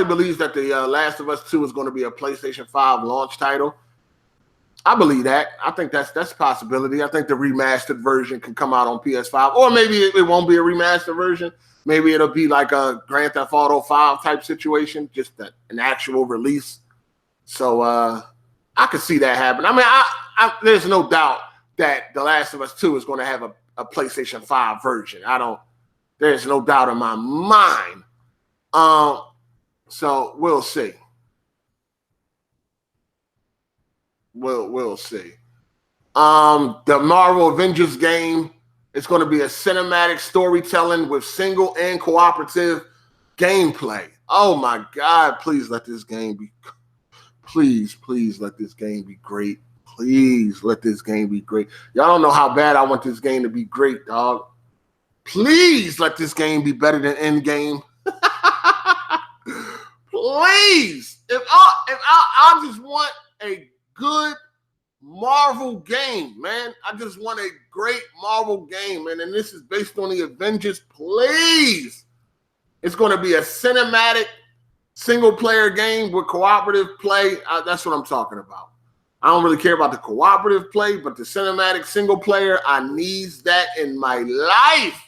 Speaker 1: believes that the Last of Us 2 is going to be a PlayStation 5 launch title. I believe that. I think that's a possibility. I think the remastered version can come out on PS5, or maybe it won't be a remastered version. Maybe it'll be like a Grand Theft Auto 5 type situation, just an actual release. So I could see that happen. I mean, there's no doubt that The Last of Us 2 is going to have a PlayStation 5 version. There's no doubt in my mind. So we'll see. We'll see. The Marvel Avengers game is going to be a cinematic storytelling with single and cooperative gameplay. Oh my God! Please let this game be. Please let this game be great. Please let this game be great. Y'all don't know how bad I want this game to be great, dog. Please let this game be better than Endgame. Please, if I just want a good Marvel game, man. I just want a great Marvel game, man. And this is based on the Avengers. Please, it's going to be a cinematic single-player game with cooperative play. That's what I'm talking about. I don't really care about the cooperative play, but the cinematic single-player, I need that in my life.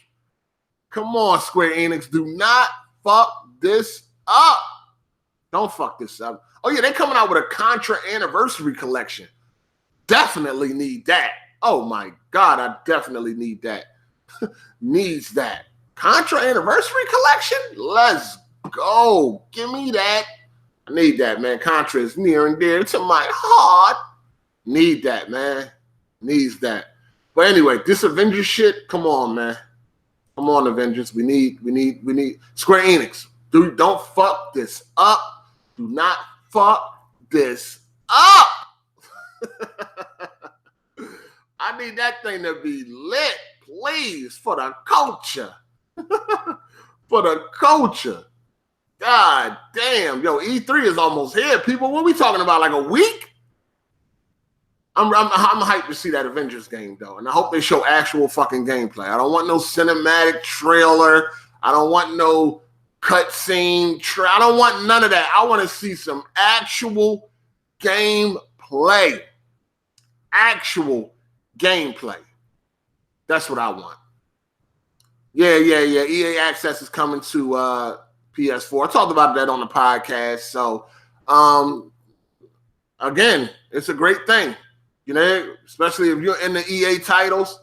Speaker 1: Come on, Square Enix. Do not fuck this up. Don't fuck this up. Oh, yeah, they're coming out with a Contra Anniversary Collection. Definitely need that. Oh, my God, I definitely need that. Needs that. Contra Anniversary Collection? Let's go. Give me that. I need that, man. Contra is near and dear to my heart. Need that, man. Needs that. But anyway, this Avengers shit, come on, man. Come on, Avengers. We need Square Enix. Dude, don't fuck this up. Do not fuck this up. I need that thing to be lit, please, for the culture. For the culture. God damn. Yo, E3 is almost here, people. What are we talking about, like a week? I'm hyped to see that Avengers game, though, and I hope they show actual fucking gameplay. I don't want no cinematic trailer. I don't want no cutscene. I don't want none of that. I want to see some actual gameplay. Actual gameplay. That's what I want. Yeah. EA Access is coming to PS4. I talked about that on the podcast. So, again, it's a great thing. You know, especially if you're in the EA titles,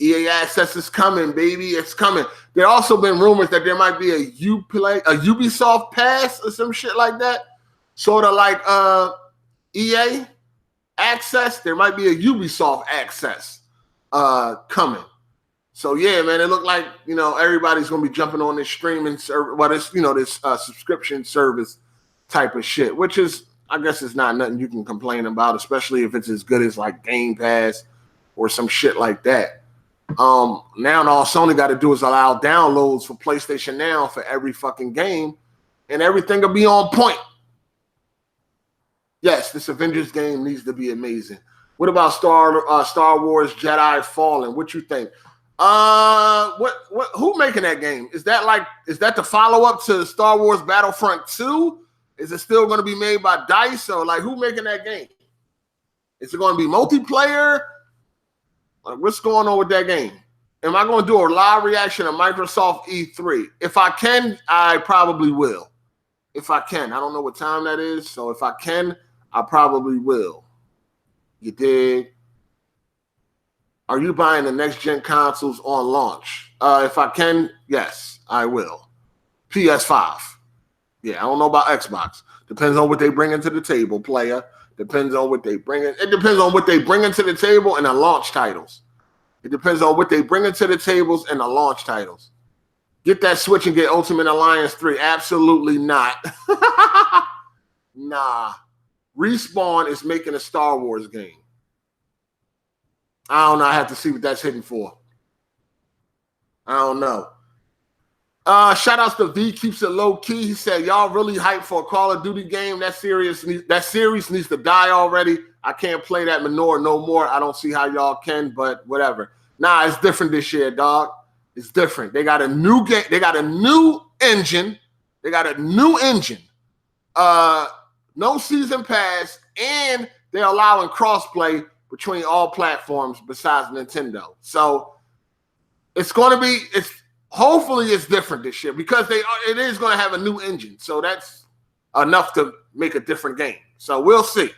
Speaker 1: EA Access is coming, baby. It's coming. There also been rumors that there might be a Ubisoft Pass or some shit like that. Sort of like EA Access. There might be a Ubisoft Access coming. So yeah, man, it looked like, you know, everybody's gonna be jumping on this streaming service, this subscription service type of shit, which is, I guess, it's not nothing you can complain about, especially if it's as good as like Game Pass or some shit like that. Now all Sony got to do is allow downloads for PlayStation Now for every fucking game, and everything will be on point. Yes, this Avengers game needs to be amazing. What about Star Wars Jedi Fallen? What you think? Who making that game? Is that the follow-up to Star Wars Battlefront 2? Is it still going to be made by DICE? Or like, who making that game? Is it going to be multiplayer? Like, what's going on with that game? Am I going to do a live reaction to Microsoft E3? If I can, I probably will. If I can. I don't know what time that is. So if I can, I probably will. You dig? Are you buying the next-gen consoles on launch? If I can, yes, I will. PS5. Yeah, I don't know about Xbox. Depends on what they bring into the table, player. Depends on what they bring in. It depends on what they bring into the table and the launch titles. It depends on what they bring into the tables and the launch titles. Get that Switch and get Ultimate Alliance 3. Absolutely not. Nah. Respawn is making a Star Wars game. I don't know. I have to see what that's hitting for. I don't know. Shout outs to V, keeps it low key. He said, y'all really hyped for a Call of Duty game. That series needs to die already. I can't play that Manure no more. I don't see how y'all can, but whatever. Nah, it's different this year, dog. It's different. They got a new game. They got a new engine. No season pass, and they're allowing crossplay between all platforms besides Nintendo. So it's going to be Hopefully it's different this year because it is going to have a new engine. So that's enough to make a different game. So we'll see.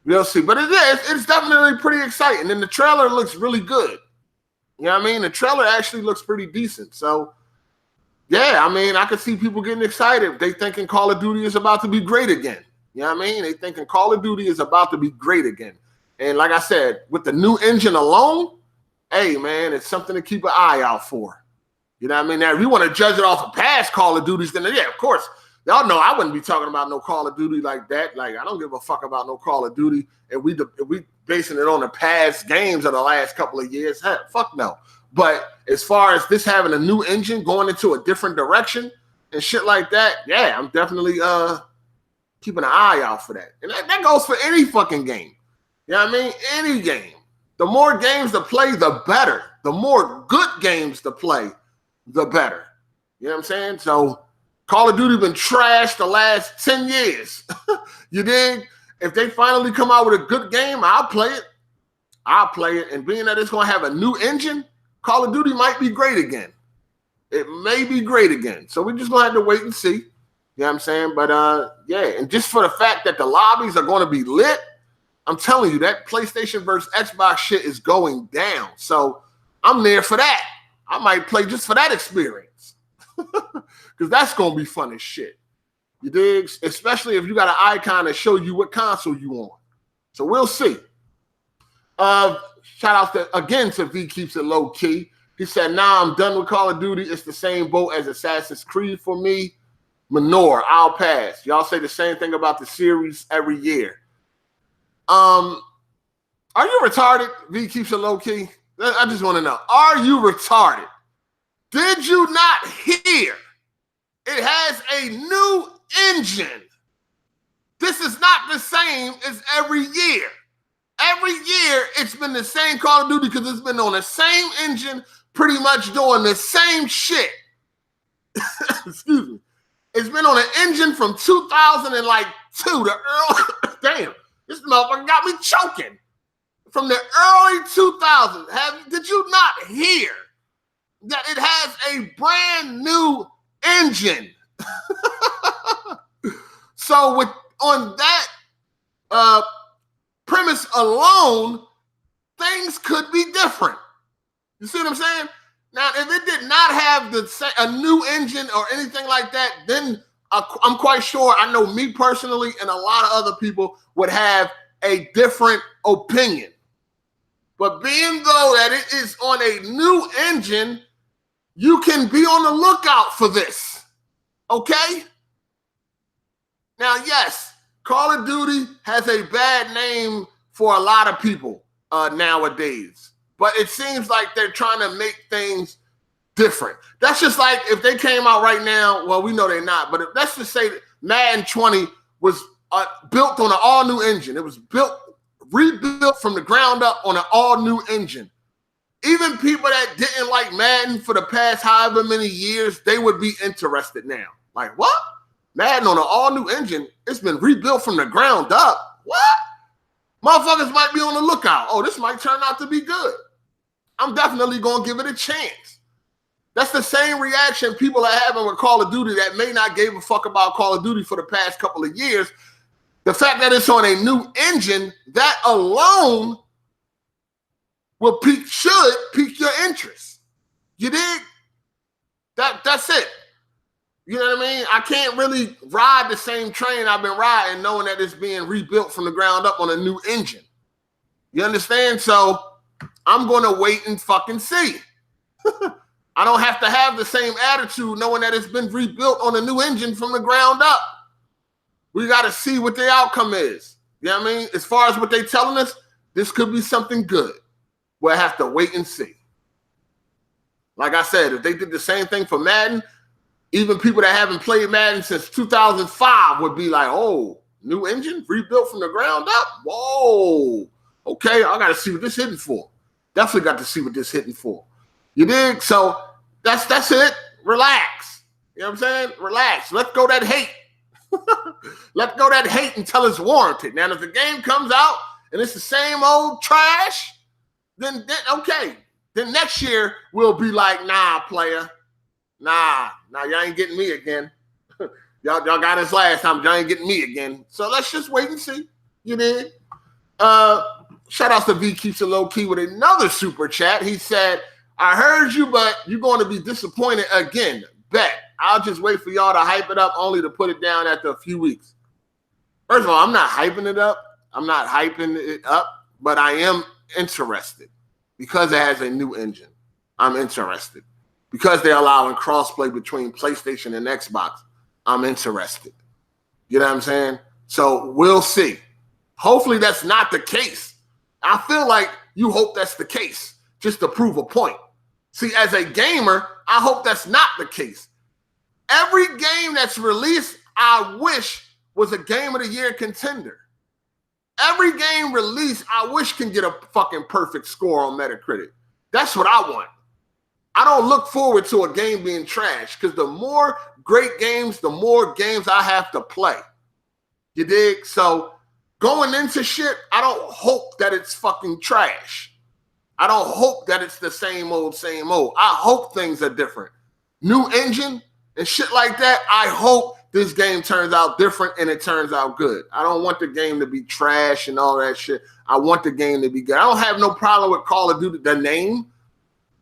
Speaker 1: We'll see. But it's definitely pretty exciting. And the trailer looks really good. You know what I mean? The trailer actually looks pretty decent. So, yeah, I mean, I could see people getting excited. They thinking Call of Duty is about to be great again. You know what I mean? They thinking Call of Duty is about to be great again. And like I said, with the new engine alone, hey, man, it's something to keep an eye out for. You know what I mean? Now, if you want to judge it off of past Call of Duties, then, yeah, of course. Y'all know I wouldn't be talking about no Call of Duty like that. Like, I don't give a fuck about no Call of Duty. And we basing it on the past games of the last couple of years. Heck, fuck no. But as far as this having a new engine going into a different direction and shit like that, yeah, I'm definitely keeping an eye out for that. And that goes for any fucking game. You know what I mean? Any game. The more games to play, the better. The more good games to play, the better. You know what I'm saying? So Call of Duty been trashed the last 10 years. You dig? If they finally come out with a good game, I'll play it. I'll play it. And being that it's going to have a new engine, Call of Duty might be great again. It may be great again. So we're just going to have to wait and see. You know what I'm saying? But, yeah. And just for the fact that the lobbies are going to be lit, I'm telling you, that PlayStation versus Xbox shit is going down. So I'm there for that. I might play just for that experience. Because that's going to be fun as shit. You dig? Especially if you got an icon to show you what console you on. So we'll see. Shout out again to V Keeps It Low Key. He said, nah, I'm done with Call of Duty. It's the same boat as Assassin's Creed for me. Manure, I'll pass. Y'all say the same thing about the series every year. Are you retarded? V Keeps It Low Key. I just want to know. Are you retarded? Did you not hear? It has a new engine. This is not the same as every year. Every year, it's been the same Call of Duty because it's been on the same engine, pretty much doing the same shit. Excuse me. It's been on an engine from 2002. The early, damn, this motherfucker got me choking. From the early 2000s. Did you not hear that it has a brand new engine? So on that premise alone, things could be different. You see what I'm saying? Now, if it did not have a new engine or anything like that, then I'm quite sure, I know me personally and a lot of other people would have a different opinion. But being though that it is on a new engine, you can be on the lookout for this. Okay? Now, yes, Call of Duty has a bad name for a lot of people nowadays. But it seems like they're trying to make things different. That's just like if they came out right now, well, we know they're not, but let's just say that Madden 20 was built on an all-new engine. It was rebuilt from the ground up on an all-new engine. Even people that didn't like Madden for the past however many years, they would be interested now. Like, what? Madden on an all-new engine, it's been rebuilt from the ground up. What? Motherfuckers might be on the lookout. Oh, this might turn out to be good. I'm definitely going to give it a chance. That's the same reaction people are having with Call of Duty that may not give a fuck about Call of Duty for the past couple of years. The fact that it's on a new engine, that alone should pique your interest. You dig? That's it. You know what I mean? I can't really ride the same train I've been riding knowing that it's being rebuilt from the ground up on a new engine. You understand? So I'm going to wait and fucking see. I don't have to have the same attitude knowing that it's been rebuilt on a new engine from the ground up. We got to see what the outcome is. You know what I mean? As far as what they're telling us, this could be something good. We'll have to wait and see. Like I said, if they did the same thing for Madden, even people that haven't played Madden since 2005 would be like, oh, new engine, rebuilt from the ground up? Whoa. Okay, I got to see what this hitting for. Definitely got to see what this hitting for. You dig? So that's it. Relax. You know what I'm saying? Relax. Let go that hate. Let go that hate until it's warranted. Now, if the game comes out and it's the same old trash, then okay. Then next year we'll be like, nah, player. Nah, y'all ain't getting me again. y'all got us last time. Y'all ain't getting me again. So let's just wait and see. You did. Shout out to V Keeps It Low Key with another super chat. He said, I heard you, but you're going to be disappointed again. Bet. I'll just wait for y'all to hype it up only to put it down after a few weeks. First of all, I'm not hyping it up. I'm not hyping it up, but I am interested because it has a new engine. I'm interested. Because they're allowing crossplay between PlayStation and Xbox, I'm interested. You know what I'm saying? So we'll see. Hopefully that's not the case. I feel like you hope that's the case just to prove a point. See, as a gamer, I hope that's not the case. Every game that's released, I wish was a Game of the Year contender. Every game released, I wish can get a fucking perfect score on Metacritic. That's what I want. I don't look forward to a game being trash because the more great games, the more games I have to play. You dig? So going into shit, I don't hope that it's fucking trash. I don't hope that it's the same old, same old. I hope things are different. New engine and shit like that, I hope this game turns out different and it turns out good. I don't want the game to be trash and all that shit. I want the game to be good. I don't have no problem with Call of Duty, the name.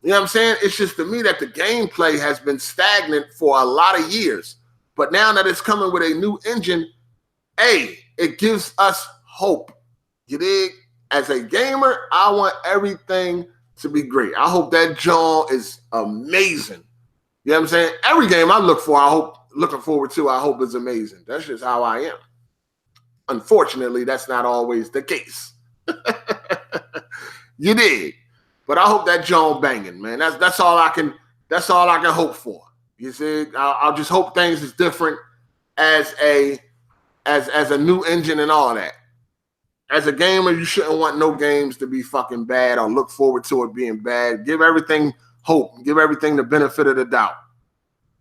Speaker 1: You know what I'm saying? It's just to me that the gameplay has been stagnant for a lot of years. But now that it's coming with a new engine, it gives us hope. You dig? As a gamer, I want everything to be great. I hope that John is amazing. You know what I'm saying? Every game I looking forward to, I hope is amazing. That's just how I am. Unfortunately, that's not always the case. You dig? But I hope that John banging, man. That's all I can hope for. You see, I'll just hope things is different as a new engine and all that. As a gamer, you shouldn't want no games to be fucking bad or look forward to it being bad. Give everything hope. Give everything the benefit of the doubt.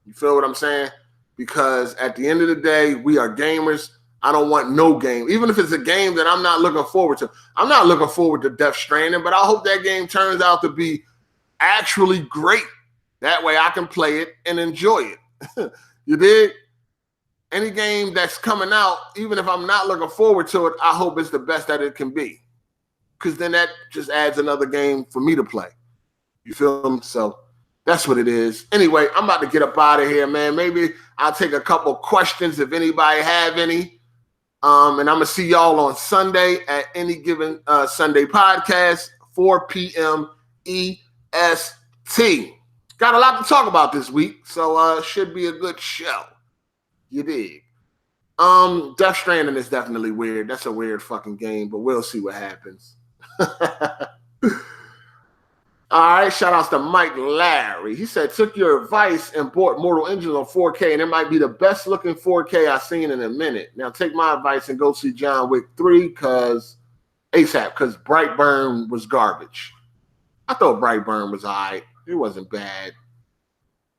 Speaker 1: You feel what I'm saying? Because at the end of the day, we are gamers. I don't want no game, even if it's a game that I'm not looking forward to. I'm not looking forward to Death Stranding, but I hope that game turns out to be actually great. That way I can play it and enjoy it. You dig? Any game that's coming out, even if I'm not looking forward to it, I hope it's the best that it can be. Because then that just adds another game for me to play. You feel me? So that's what it is. Anyway, I'm about to get up out of here, man. Maybe I'll take a couple questions if anybody have any. And I'm going to see y'all on Sunday at any given Sunday podcast, 4 p.m. EST. Got a lot to talk about this week, so should be a good show. You dig? Death Stranding is definitely weird. That's a weird fucking game, but we'll see what happens. All right, shout outs to Mike Larry. He said, took your advice and bought Mortal Engines on 4K, and it might be the best looking 4K I've seen in a minute. Now take my advice and go see John Wick 3 because Brightburn was garbage. I thought Brightburn was all right. It wasn't bad.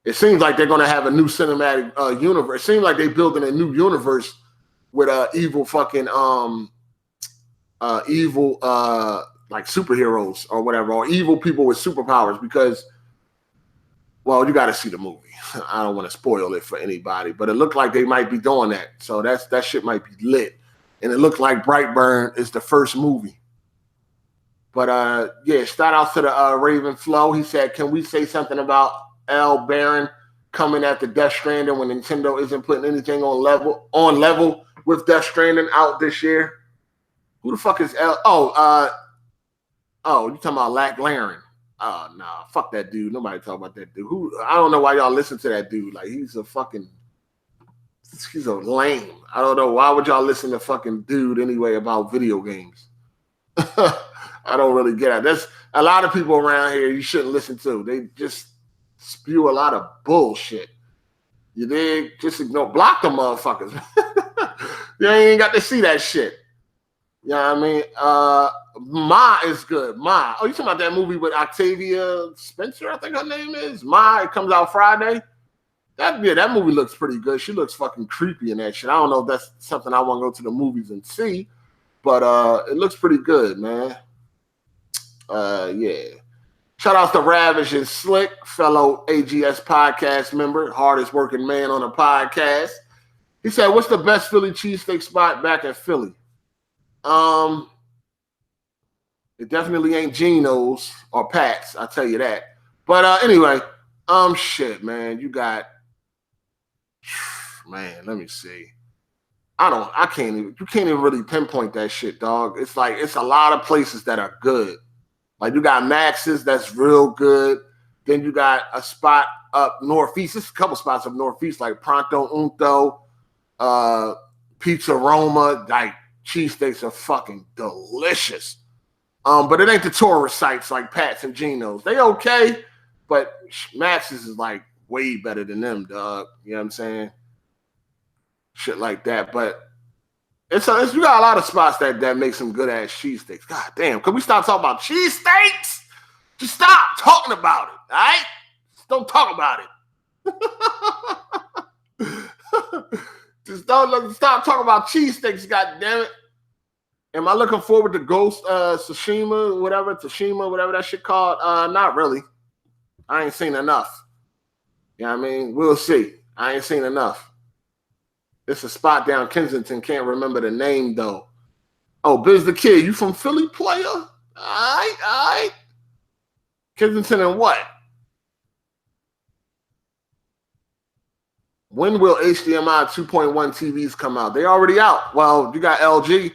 Speaker 1: It seems like they're going to have a new cinematic universe. It seems like they're building a new universe with evil fucking like superheroes or whatever, or evil people with superpowers because, well, you got to see the movie. I don't want to spoil it for anybody, but it looked like they might be doing that. So that shit might be lit. And it looked like Brightburn is the first movie. But yeah, shout out to the Raven Flow. He said, can we say something about L. Baron coming after Death Stranding when Nintendo isn't putting anything on level with Death Stranding out this year? Who the fuck is L? Oh, you talking about Lack Laren? Oh, nah, fuck that dude. Nobody talk about that dude. I don't know why y'all listen to that dude. Like, he's a lame. I don't know. Why would y'all listen to fucking dude anyway about video games? I don't really get it. There's a lot of people around here you shouldn't listen to. They just spew a lot of bullshit. You dig? Just block them motherfuckers. You ain't got to see that shit. You know what I mean? Ma is good. Ma. Oh, you talking about that movie with Octavia Spencer, I think her name is? Ma, it comes out Friday. That movie looks pretty good. She looks fucking creepy in that shit. I don't know if that's something I want to go to the movies and see, but it looks pretty good, man. Yeah. Shout out to Ravish and Slick, fellow AGS podcast member, hardest working man on the podcast. He said, what's the best Philly cheesesteak spot back in Philly? It definitely ain't Geno's or Pat's, I'll tell you that. But anyway, shit, man, you got, man, let me see. You can't even really pinpoint that shit, dog. It's like, it's a lot of places that are good. Like you got Max's, that's real good. Then you got a spot up northeast. There's a couple spots up northeast, like Pronto Unto, Pizza Roma. Like cheesesteaks are fucking delicious. But it ain't the tourist sites like Pat's and Geno's. They okay, but Max's is like way better than them, dog. You know what I'm saying? Shit like that. But you got a lot of spots that make some good ass cheesesteaks. God damn, can we stop talking about cheesesteaks? Just stop talking about it, all right? Just don't talk about it. Just don't stop talking about cheesesteaks, god damn it. Am I looking forward to Ghost Tsushima, whatever that shit called? Not really. I ain't seen enough. You know what I mean? We'll see. I ain't seen enough. It's a spot down Kensington. Can't remember the name, though. Oh, Biz the Kid. You from Philly, player? All right. Kensington and what? When will HDMI 2.1 TVs come out? They already out. Well, you got LG.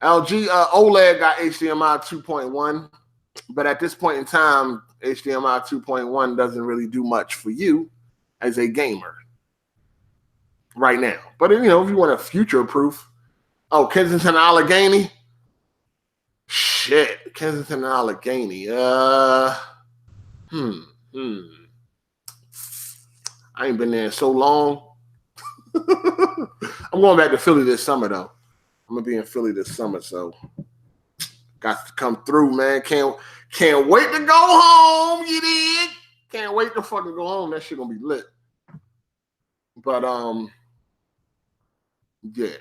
Speaker 1: LG OLED got HDMI 2.1. But at this point in time, HDMI 2.1 doesn't really do much for you as a gamer right now. But, if you want a future proof. Oh, Kensington Allegheny? Shit. Kensington Allegheny. I ain't been there in so long. I'm going back to Philly this summer, though. I'm going to be in Philly this summer, so got to come through, man. Can't wait to go home, you dig? Can't wait to fucking go home. That shit going to be lit. But, yeah,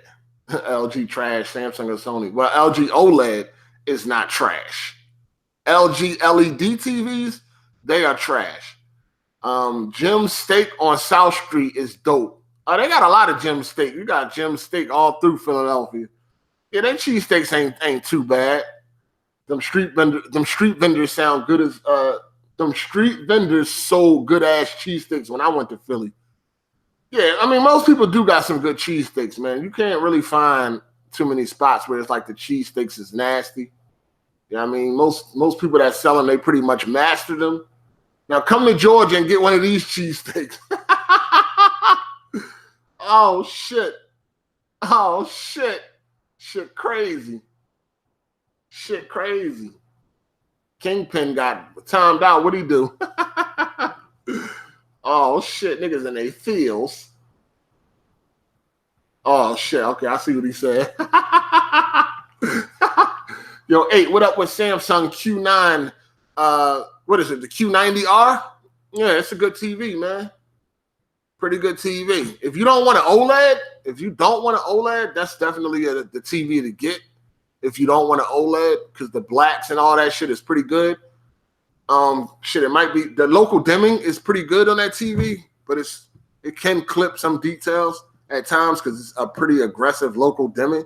Speaker 1: LG trash, Samsung or Sony. Well, LG OLED is not trash. LG LED TVs, they are trash. Jim's Steak on South Street is dope. They got a lot of Jim's Steak. You got Jim's Steak all through Philadelphia. Yeah, their cheesesteaks ain't too bad. Them street vendors sound good as them street vendors sold good ass cheesesteaks when I went to Philly. Yeah, I mean, most people do got some good cheesesteaks, man. You can't really find too many spots where it's like the cheesesteaks is nasty. You know what I mean? Most people that sell them, they pretty much mastered them. Now come to Georgia and get one of these cheesesteaks. Oh, shit. Shit crazy. Kingpin got timed out. What'd he do? Oh, shit. Niggas in their fields. Oh, shit. Okay, I see what he said. Yo, 8, what up with Samsung Q9? What is it, the Q90R? Yeah, it's a good TV, man. Pretty good TV. If you don't want an OLED, that's definitely the TV to get. If you don't want an OLED, because the blacks and all that shit is pretty good. It might be the local dimming is pretty good on that TV, but it can clip some details at times because it's a pretty aggressive local dimming.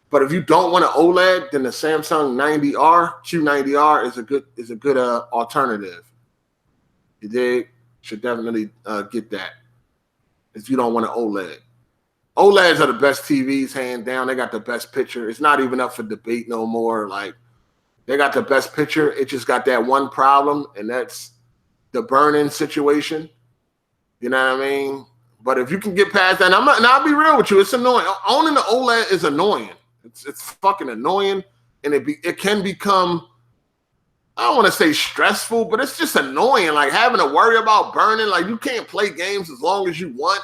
Speaker 1: But if you don't want an OLED, then the Samsung Q90R is a good alternative. You dig? Should definitely get that if you don't want an OLED. OLEDs are the best TVs, hand down. They got the best picture. It's not even up for debate no more. Like, they got the best picture. It just got that one problem, and that's the burn-in situation. You know what I mean? But if you can get past that, and I'll be real with you, it's annoying. Owning the OLED is annoying. It's fucking annoying, and it can become, I don't want to say stressful, but it's just annoying. Like having to worry about burning. Like you can't play games as long as you want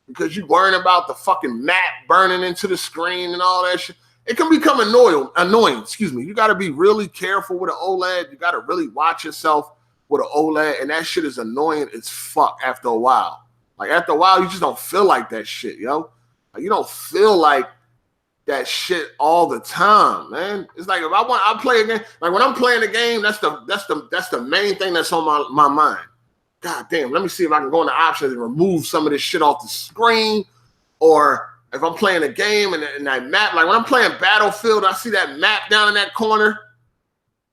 Speaker 1: because you're worrying about the fucking map burning into the screen and all that shit. It can become annoying. Excuse me. You got to be really careful with an OLED. You got to really watch yourself with an OLED, and that shit is annoying as fuck after a while. Like after a while, you just don't feel like that shit, yo. Like, you don't feel like that shit all the time, man. It's like if I play a game, like when I'm playing a game, that's the main thing that's on my mind. God damn, let me see if I can go in the options and remove some of this shit off the screen. Or if I'm playing a game and that map, like when I'm playing Battlefield, I see that map down in that corner.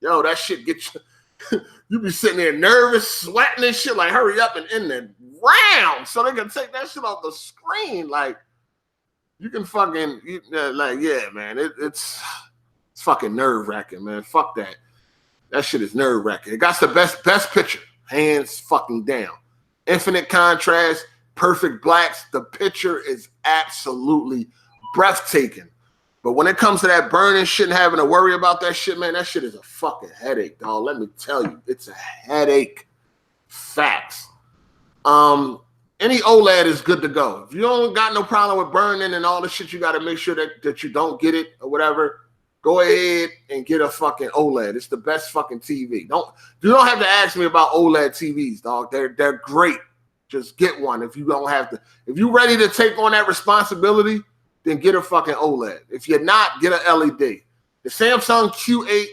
Speaker 1: Yo, that shit gets you. You be sitting there nervous, sweating and shit, like hurry up and end the round so they can take that shit off the screen. Like, you can fucking, like, yeah, man, it's fucking nerve-wracking, man. Fuck that. That shit is nerve-wracking. It got the best picture, hands fucking down. Infinite contrast, perfect blacks. The picture is absolutely breathtaking. But when it comes to that burning shit and having to worry about that shit, man, that shit is a fucking headache, dog. Let me tell you, it's a headache. Facts. Any OLED is good to go. If you don't got no problem with burning and all the shit, you got to make sure that you don't get it or whatever. Go ahead and get a fucking OLED. It's the best fucking TV. You don't have to ask me about OLED TVs, dog. They're great. Just get one if you don't have to. If you're ready to take on that responsibility, then get a fucking OLED. If you're not, get an LED. The Samsung Q8,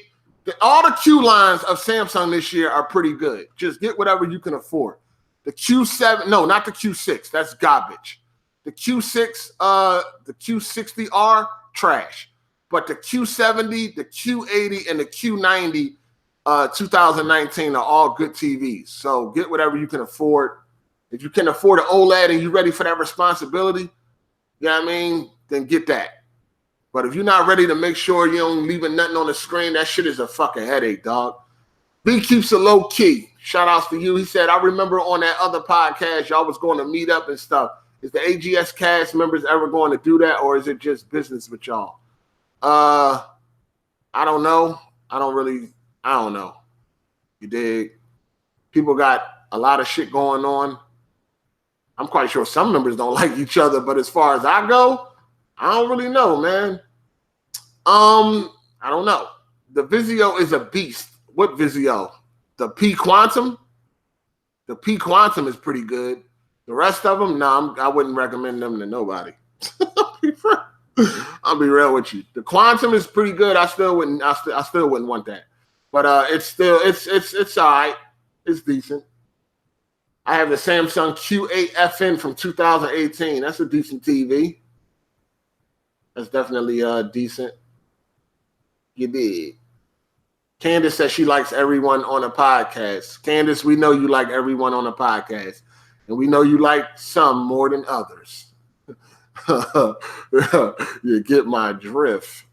Speaker 1: all the Q lines of Samsung this year are pretty good. Just get whatever you can afford. The Q7, no, not the Q6. That's garbage. The Q6, the Q60R, trash. But the Q70, the Q80, and the Q90 2019 are all good TVs. So get whatever you can afford. If you can afford an OLED and you're ready for that responsibility, you know what I mean, then get that. But if you're not ready to make sure you don't leaving nothing on the screen, that shit is a fucking headache, dog. B keeps it low key. Shout outs to you. He said, I remember on that other podcast, y'all was going to meet up and stuff. Is the AGS cast members ever going to do that, or is it just business with y'all? I don't know. I don't know. You dig? People got a lot of shit going on. I'm quite sure some members don't like each other, but as far as I go, I don't really know, man. I don't know. The Vizio is a beast. What Vizio? The P Quantum? The P Quantum is pretty good. The rest of them, no, I wouldn't recommend them to nobody. I'll be real with you. The Quantum is pretty good. I still wouldn't want that. But it's all right. It's decent. I have the Samsung Q8 FN from 2018. That's a decent TV. That's definitely decent. You did. Candace says she likes everyone on a podcast. Candace, we know you like everyone on a podcast. And we know you like some more than others. You get my drift.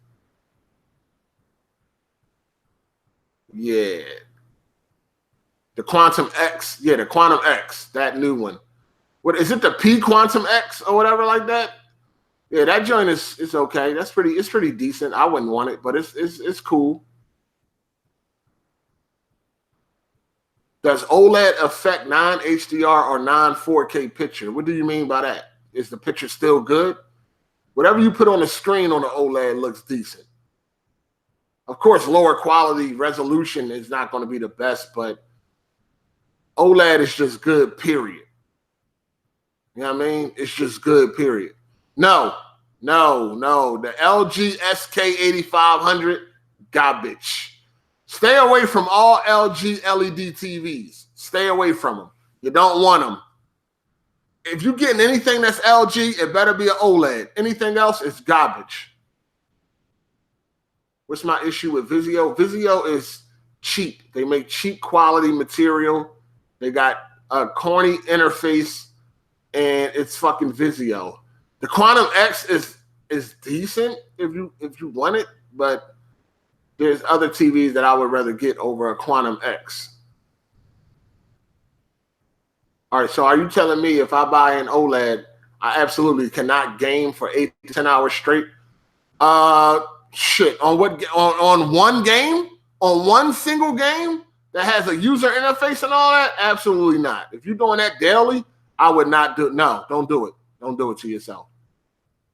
Speaker 1: Yeah. The Quantum X. Yeah, the Quantum X. That new one. What is it? The P Quantum X or whatever like that? Yeah, that joint is okay. It's pretty decent. I wouldn't want it, but it's cool. Does OLED affect non-HDR or non-4K picture? What do you mean by that? Is the picture still good? Whatever you put on the screen on the OLED looks decent. Of course, lower quality resolution is not going to be the best, but OLED is just good, period. You know what I mean? It's just good, period. No. The LG SK8500, garbage. Stay away from all LG LED TVs. Stay away from them. You don't want them. If you're getting anything that's LG, it better be an OLED. Anything else is garbage. What's my issue with Vizio? Vizio is cheap. They make cheap quality material. They got a corny interface, and it's fucking Vizio. The Quantum X is decent if you want it, but there's other TVs that I would rather get over a Quantum X. All right, so are you telling me if I buy an OLED, I absolutely cannot game for 8 to 10 hours straight? Shit. On what? On one game? On one single game that has a user interface and all that? Absolutely not. If you're doing that daily, I would not do it. No, don't do it. Don't do it to yourself.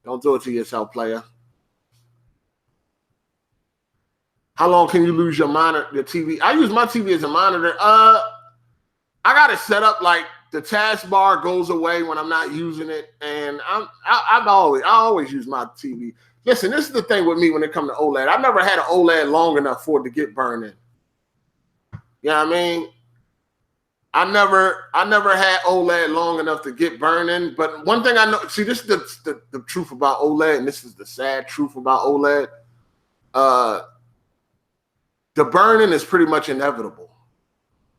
Speaker 1: Don't do it to yourself, player. How long can you lose your monitor, your TV? I use my TV as a monitor. I got it set up like the taskbar goes away when I'm not using it, and I always use my TV. Listen, this is the thing with me when it comes to OLED. I've never had an OLED long enough for it to get burned in. You know what I mean? I never had OLED long enough to get burned in. But one thing I know, see, this is the truth about OLED, and this is the sad truth about OLED. The burning is pretty much inevitable.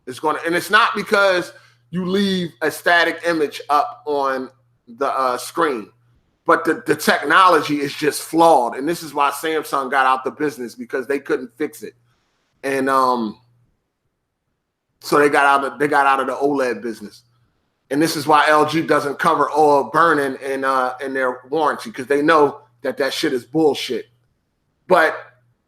Speaker 1: And it's not because you leave a static image up on the screen, but the technology is just flawed. And this is why Samsung got out the business, because they couldn't fix it. And so they got out of the OLED business. And this is why LG doesn't cover oil burning in their warranty, because they know that shit is bullshit. But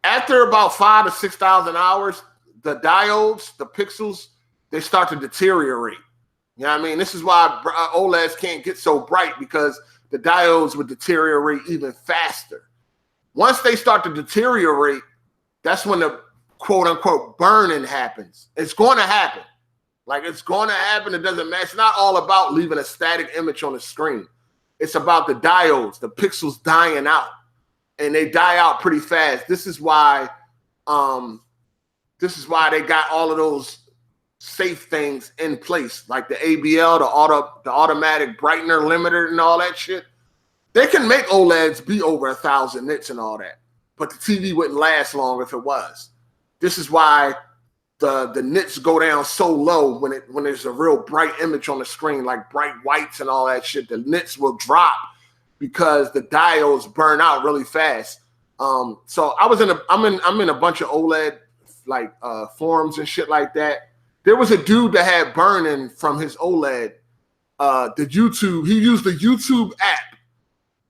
Speaker 1: after about 5,000 to 6,000 hours, the diodes, the pixels, they start to deteriorate. You know what I mean? This is why OLEDs can't get so bright, because the diodes would deteriorate even faster. Once they start to deteriorate, that's when the quote unquote burning happens. It's going to happen. Like, it's going to happen. It doesn't matter. It's not all about leaving a static image on the screen. It's about the diodes, the pixels dying out. And they die out pretty fast. This is why they got all of those safe things in place, like the ABL, the automatic brightener limiter and all that shit. They can make OLEDs be over 1,000 nits and all that, but the TV wouldn't last long if it was. This is why the nits go down so low when there's a real bright image on the screen, like bright whites and all that shit. The nits will drop because the diodes burn out really fast. So I'm in a bunch of OLED like forums and shit like that. There was a dude that had burn-in from his OLED. He used the YouTube app.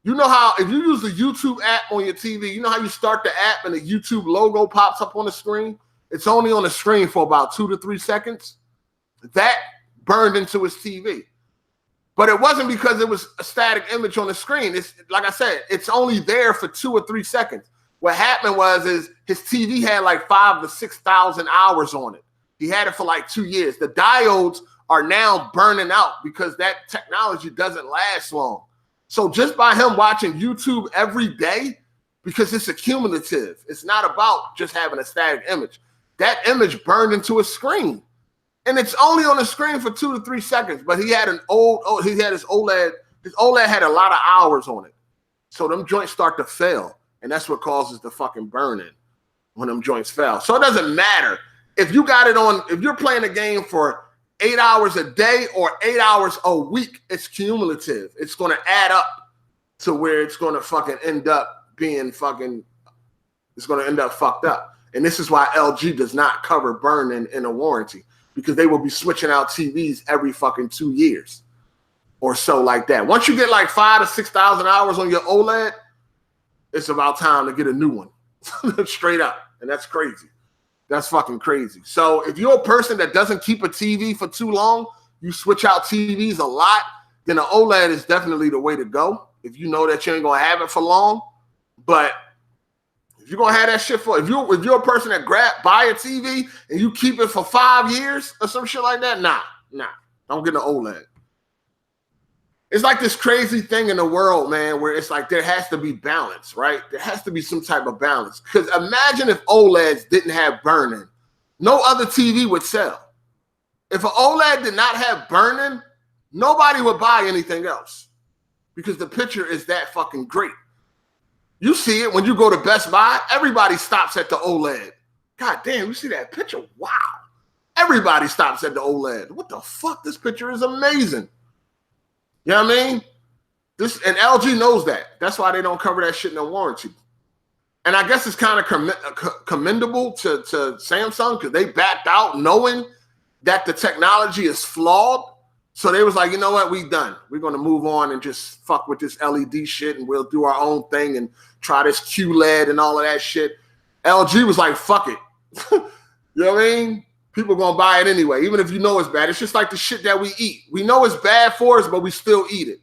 Speaker 1: You know how if you use the YouTube app on your TV, you know how you start the app and the YouTube logo pops up on the screen? It's only on the screen for about 2 to 3 seconds. That burned into his TV. But it wasn't because it was a static image on the screen. It's like I said, it's only there for 2 or 3 seconds. What happened is his TV had like 5,000 to 6,000 hours on it. He had it for like 2 years. The diodes are now burning out because that technology doesn't last long. So just by him watching YouTube every day, because it's accumulative, it's not about just having a static image. That image burned into a screen. And it's only on the screen for 2 to 3 seconds. But he had his OLED. His OLED had a lot of hours on it. So them joints start to fail. And that's what causes the fucking burn-in when them joints fail. So it doesn't matter. If you got it on, if you're playing a game for 8 hours a day or 8 hours a week, it's cumulative. It's going to add up to where it's going to fucking end up being fucking, it's going to end up fucked up. And this is why LG does not cover burn-in in a warranty, because they will be switching out TVs every fucking 2 years or so like that. Once you get like 5,000 to 6,000 hours on your OLED, it's about time to get a new one. Straight up. And that's crazy. That's fucking crazy. So if you're a person that doesn't keep a TV for too long, you switch out TVs a lot, then an OLED is definitely the way to go. If you know that you ain't gonna have it for long. But if you're gonna have that shit if you're a person that buy a TV and you keep it for 5 years or some shit like that, nah, don't get an OLED. It's like this crazy thing in the world, man, where it's like there has to be balance, right? There has to be some type of balance. Because imagine if OLEDs didn't have burn-in. No other TV would sell. If an OLED did not have burn-in, nobody would buy anything else. Because the picture is that fucking great. You see it when you go to Best Buy, everybody stops at the OLED. God damn, you see that picture? Wow. Everybody stops at the OLED. What the fuck? This picture is amazing. You know what I mean? And LG knows that. That's why they don't cover that shit in a warranty. And I guess it's kind of commendable to Samsung, because they backed out knowing that the technology is flawed. So they was like, you know what? We done. We're going to move on and just fuck with this LED shit, and we'll do our own thing and try this QLED and all of that shit. LG was like, fuck it. You know what I mean? People gonna buy it anyway, even if you know it's bad. It's just like the shit that we eat. We know it's bad for us, but we still eat it.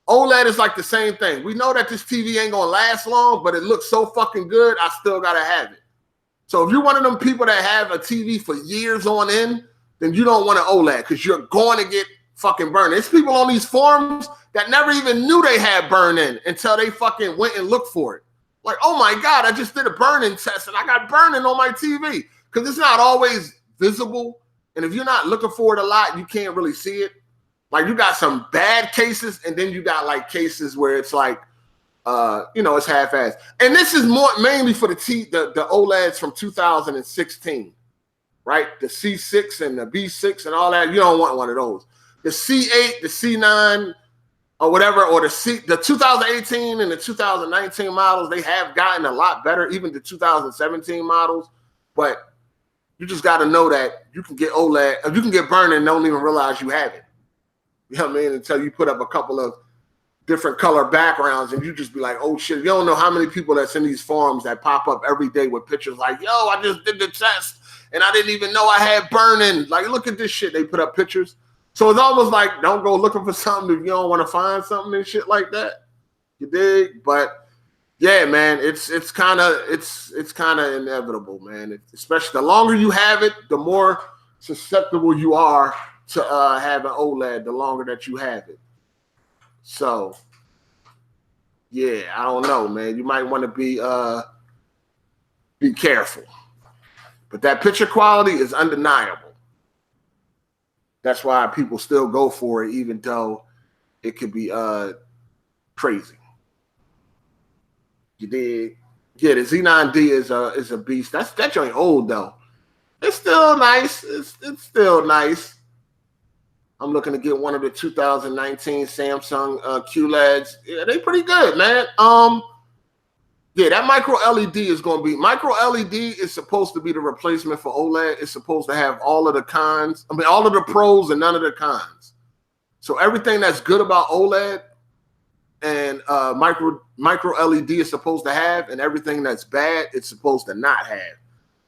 Speaker 1: OLED is like the same thing. We know that this TV ain't gonna last long, but it looks so fucking good, I still gotta have it. So if you're one of them people that have a TV for years on end, then you don't want an OLED, because you're going to get fucking burned. There's people on these forums that never even knew they had burn-in until they fucking went and looked for it. Like, oh my God, I just did a burn-in test and I got burn-in on my TV. Because it's not always visible. And if you're not looking for it a lot, you can't really see it. Like, you got some bad cases, and then you got like cases where it's like, it's half-assed. And this is mainly for the OLEDs from 2016, right? The C6 and the B6 and all that. You don't want one of those. The C8, the C9, or whatever, or the 2018 and the 2019 models, they have gotten a lot better, even the 2017 models. But you just got to know that you can get OLED, you can get burned and don't even realize you have it. You know what I mean? Until you put up a couple of different color backgrounds and you just be like, oh shit, you don't know how many people that's in these forums that pop up every day with pictures like, yo, I just did the test and I didn't even know I had burn-in. Like, look at this shit. They put up pictures. So it's almost like, don't go looking for something if you don't want to find something and shit like that. You dig? But yeah, man, it's kind of inevitable, man. Especially the longer you have it, the more susceptible you are to have an OLED, the longer that you have it. So, yeah, I don't know, man. You might want to be careful. But that picture quality is undeniable. That's why people still go for it, even though it could be crazy. You did. Yeah, the Z9D is a beast. That joint old though. It's still nice. It's still nice. I'm looking to get one of the 2019 Samsung QLEDs. Yeah, they pretty good, man. Yeah, that micro LED is going to be... Micro LED is supposed to be the replacement for OLED. It's supposed to have all of the cons. I mean, all of the pros and none of the cons. So everything that's good about OLED and micro LED is supposed to have, and everything that's bad, it's supposed to not have.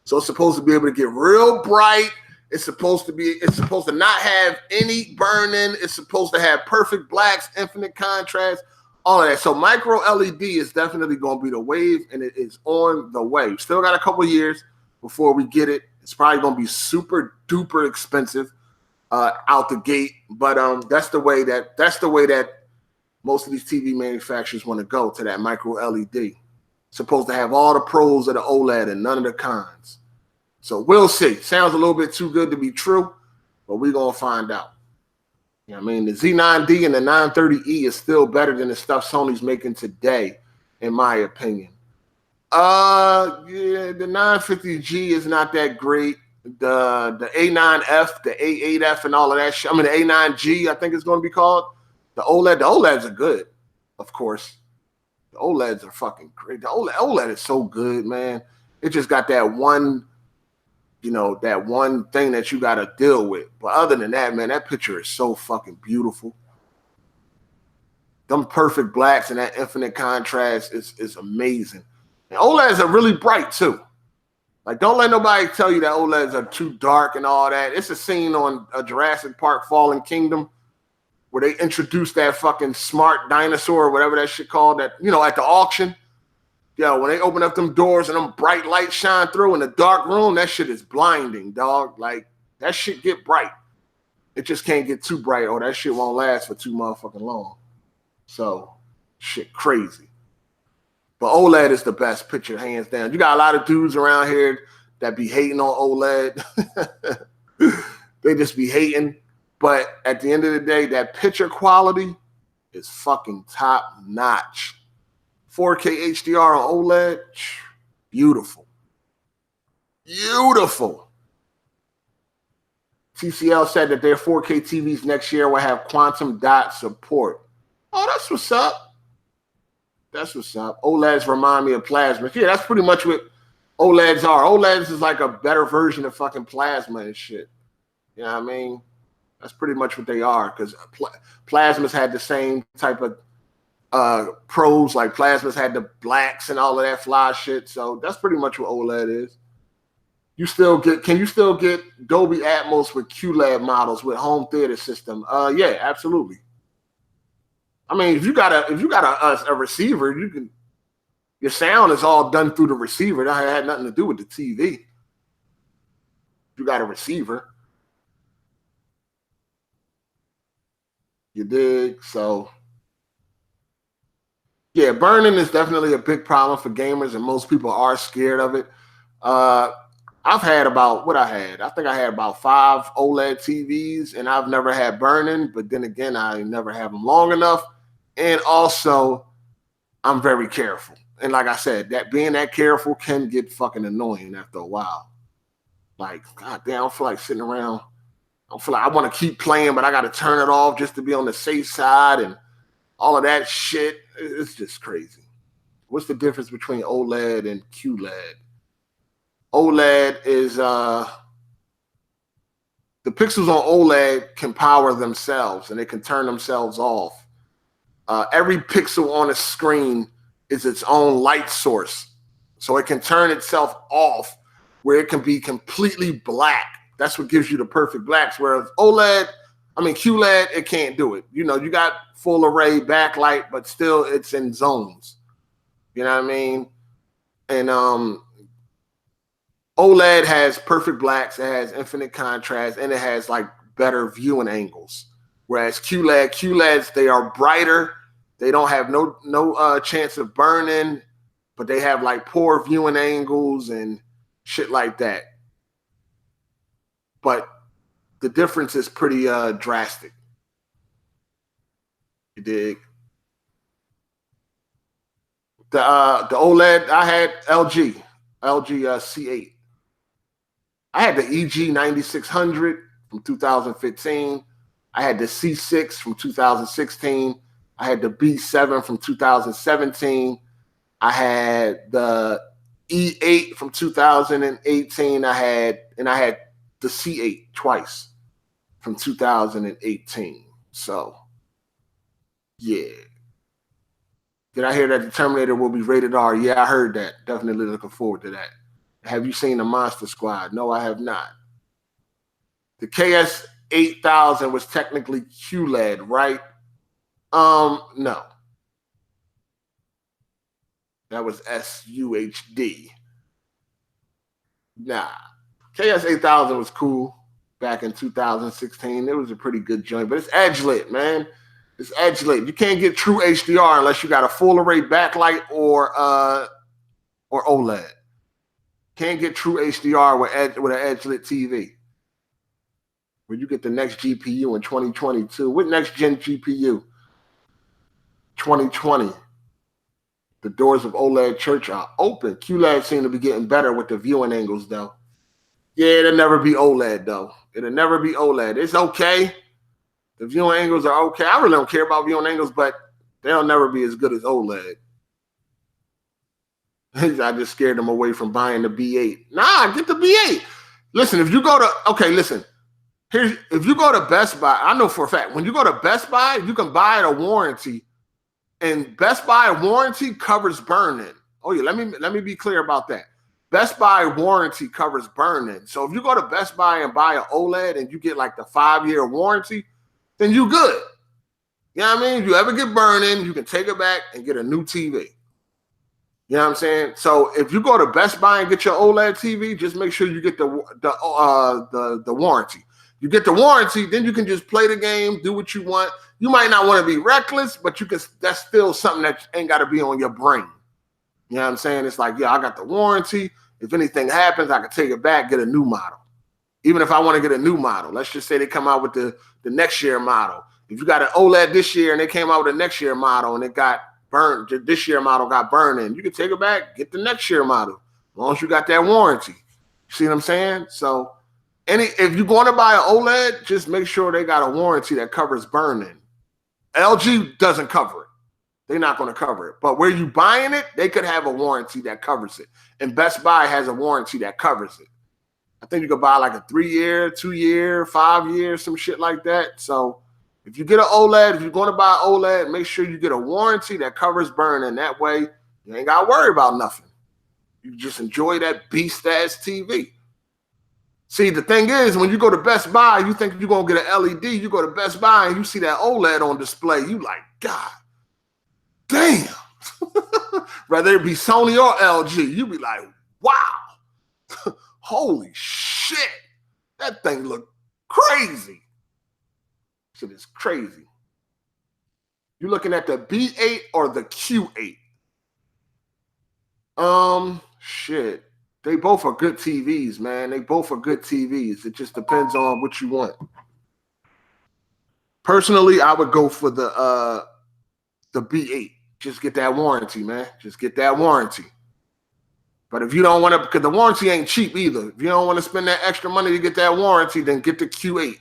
Speaker 1: So it's supposed to be able to get real bright. It's supposed to not have any burn-in. It's supposed to have perfect blacks, infinite contrast, all of that. So micro LED is definitely going to be the wave, and it is on the way. Still got a couple years before we get it. It's probably going to be super duper expensive out the gate, but that's the way that most of these TV manufacturers want to go, to that micro LED. Supposed to have all the pros of the OLED and none of the cons. So we'll see. Sounds a little bit too good to be true, but we're going to find out. You know what I mean? The Z9D and the 930E is still better than the stuff Sony's making today, in my opinion. Yeah, the 950G is not that great. The A9F, the A8F, and all of that shit. I mean, the A9G, I think it's going to be called. The OLEDs are good, of course. The OLEDs are fucking great. The OLED is so good, man. It just got that one, that one thing that you got to deal with. But other than that, man, that picture is so fucking beautiful. Them perfect blacks and that infinite contrast is amazing. And OLEDs are really bright, too. Like, don't let nobody tell you that OLEDs are too dark and all that. It's a scene on Jurassic Park Fallen Kingdom where they introduced that fucking smart dinosaur or whatever that shit called, that, at the auction. Yo, when they open up them doors and them bright lights shine through in the dark room, that shit is blinding, dog. Like, that shit get bright. It just can't get too bright, or that shit won't last for too motherfucking long. So, shit crazy. But OLED is the best picture, hands down. You got a lot of dudes around here that be hating on OLED. They just be hating. But at the end of the day, that picture quality is fucking top notch. 4K HDR on OLED, beautiful. Beautiful. TCL said that their 4K TVs next year will have quantum dot support. Oh, that's what's up. That's what's up. OLEDs remind me of plasma. Yeah, that's pretty much what OLEDs are. OLEDs is like a better version of fucking plasma and shit. You know what I mean? That's pretty much what they are, because plasmas had the same type of pros. Like, plasmas had the blacks and all of that fly shit. So that's pretty much what OLED is. Can you still get Dolby Atmos with QLED models with home theater system? Yeah, absolutely. I mean, if you got a receiver, your sound is all done through the receiver. That had nothing to do with the TV. If you got a receiver. You dig? So, Yeah, burning is definitely a big problem for gamers, and most people are scared of it. Uh, I've had about what I had. I think I had about 5 OLED TVs, and I've never had burning. But then again, I never have them long enough, and also I'm very careful. And like I said, that being that careful can get fucking annoying after a while. Like, god damn, I don't feel like sitting around. I don't feel like I want to keep playing, but I got to turn it off just to be on the safe side and all of that shit. It's just crazy. What's the difference between OLED and QLED? OLED is the pixels on OLED can power themselves and they can turn themselves off. Every pixel on a screen is its own light source. So it can turn itself off where it can be completely black. That's what gives you the perfect blacks. Whereas QLED, it can't do it. You know, you got full array backlight, but still it's in zones. You know what I mean? And OLED has perfect blacks, it has infinite contrast, and it has like better viewing angles. Whereas QLEDs, they are brighter. They don't have no chance of burning, but they have like poor viewing angles and shit like that. But the difference is pretty drastic. You dig? The OLED, I had LG C8. I had the EG 9600 from 2015. I had the C6 from 2016. I had the B7 from 2017. I had the E8 from 2018. I had the C8 twice from 2018. So, yeah. Did I hear that the Terminator will be rated R? Yeah, I heard that. Definitely looking forward to that. Have you seen the Monster Squad? No, I have not. The KS 8000 was technically QLED, right? No. That was SUHD. Nah. KS 8000 was cool back in 2016. It was a pretty good joint, but it's edge lit, man. It's edge lit. You can't get true HDR unless you got a full array backlight or OLED. Can't get true HDR with an edge lit TV. When you get the next GPU in 2022, what next gen GPU? 2020. The doors of OLED church are open. QLED seem to be getting better with the viewing angles, though. Yeah, it'll never be OLED, though. It'll never be OLED. It's okay. The viewing angles are okay. I really don't care about viewing angles, but they'll never be as good as OLED. I just scared them away from buying the B8. Nah, get the B8. Listen, if you go to, if you go to Best Buy, I know for a fact, when you go to Best Buy, you can buy at a warranty. And Best Buy warranty covers burn-in. Oh yeah, let me be clear about that. Best Buy warranty covers burn-in. So if you go to Best Buy and buy an OLED and you get like the 5-year warranty, then you good. You know what I mean? If you ever get burn-in, you can take it back and get a new TV. You know what I'm saying? So if you go to Best Buy and get your OLED TV, just make sure you get the warranty. You get the warranty, then you can just play the game, do what you want. You might not want to be reckless, but you can. That's still something that ain't got to be on your brain. You know what I'm saying? It's like, yeah, I got the warranty. If anything happens, I can take it back, get a new model. Even if I want to get a new model, let's just say they come out with the next year model. If you got an OLED this year and they came out with a next year model and it got burned, this year model got burned in, you can take it back, get the next year model, as long as you got that warranty. See what I'm saying? So if you're going to buy an OLED, just make sure they got a warranty that covers burn-in. LG doesn't cover it. They're not going to cover it. But where you buying it, they could have a warranty that covers it. And Best Buy has a warranty that covers it. I think you could buy like a 3-year, 2-year, 5-year, some shit like that. So if you get an OLED, if you're going to buy an OLED, make sure you get a warranty that covers burn-in. That way, you ain't got to worry about nothing. You just enjoy that beast-ass TV. See, the thing is, when you go to Best Buy, you think you're going to get an LED. You go to Best Buy and you see that OLED on display. You like, God damn. Whether it be Sony or LG, you be like, wow. Holy shit. That thing look crazy. Shit is crazy. You looking at the B8 or the Q8? Shit. They both are good TVs, man. They both are good TVs. It just depends on what you want. Personally, I would go for the B8. Just get that warranty, man. Just get that warranty. But if you don't want to, because the warranty ain't cheap either. If you don't want to spend that extra money to get that warranty, then get the Q8.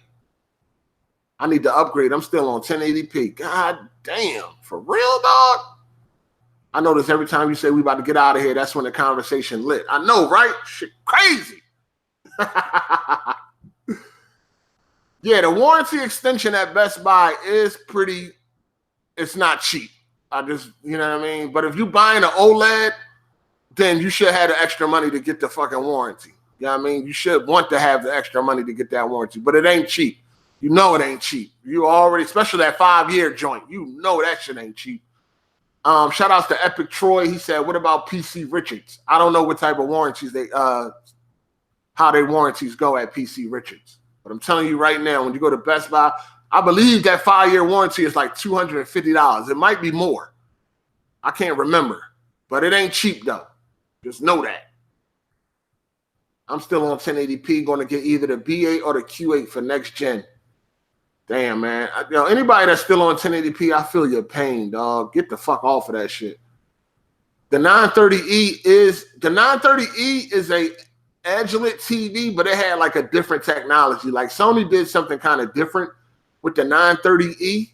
Speaker 1: I need to upgrade. I'm still on 1080p. God damn. For real, dog? I notice every time you say we about to get out of here, that's when the conversation lit. I know, right? Shit crazy. Yeah, the warranty extension at Best Buy is pretty, it's not cheap. I just, you know what I mean? But if you buying an OLED, then you should have the extra money to get the fucking warranty. You know what I mean? You should want to have the extra money to get that warranty, but it ain't cheap. You know it ain't cheap. You already, especially that 5-year joint, you know that shit ain't cheap. Shout outs to Epic Troy. He said, what about PC Richards? I don't know what type of warranties how their warranties go at PC Richards. But I'm telling you right now, when you go to Best Buy, I believe that 5-year warranty is like $250. It might be more. I can't remember. But it ain't cheap, though. Just know that. I'm still on 1080p, going to get either the B8 or the Q8 for next gen. Damn, man. Anybody that's still on 1080p, I feel your pain, dog. Get the fuck off of that shit. The 930E is a Agilent TV, but it had like a different technology. Like Sony did something kind of different with the 930E.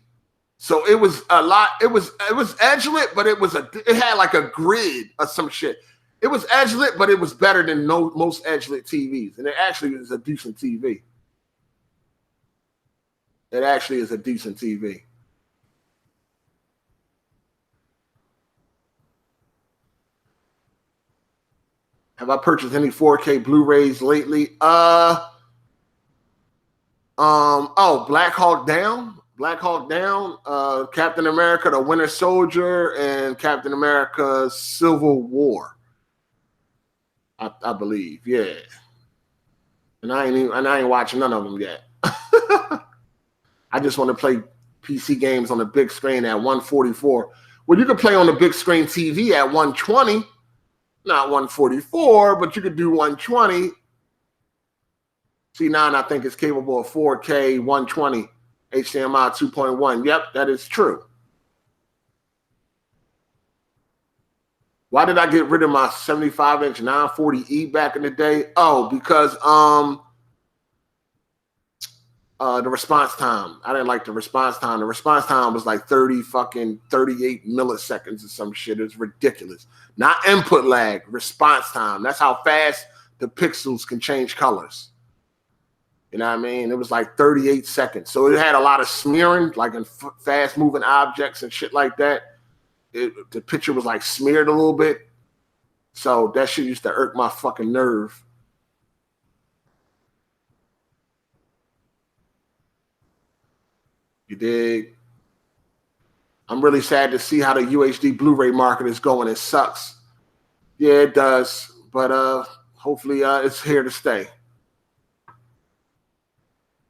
Speaker 1: So it was a lot. It was Agilent, but it had like a grid or some shit. It was Agilent, but it was better than most Agilent TVs, and it actually is a decent TV. It actually is a decent TV. Have I purchased any 4K Blu-rays lately? Black Hawk Down. Black Hawk Down, Captain America, the Winter Soldier, and Captain America Civil War. I believe, yeah. And I ain't watching none of them yet. I just want to play PC games on the big screen at 144. Well, you can play on the big screen TV at 120, not 144, but you could do 120. C9, I think, is capable of 4K 120 HDMI 2.1. Yep, that is true. Why did I get rid of my 75-inch 940E back in the day? Oh, because the response time. I didn't like the response time. The response time was like 38 milliseconds or some shit. It was ridiculous. Not input lag, response time. That's how fast the pixels can change colors. You know what I mean? It was like 38 seconds. So it had a lot of smearing, like in fast-moving objects and shit like that. The picture was like smeared a little bit. So that shit used to irk my fucking nerve. You dig? I'm really sad to see how the UHD Blu-ray market is going. It sucks. Yeah, it does. But hopefully it's here to stay.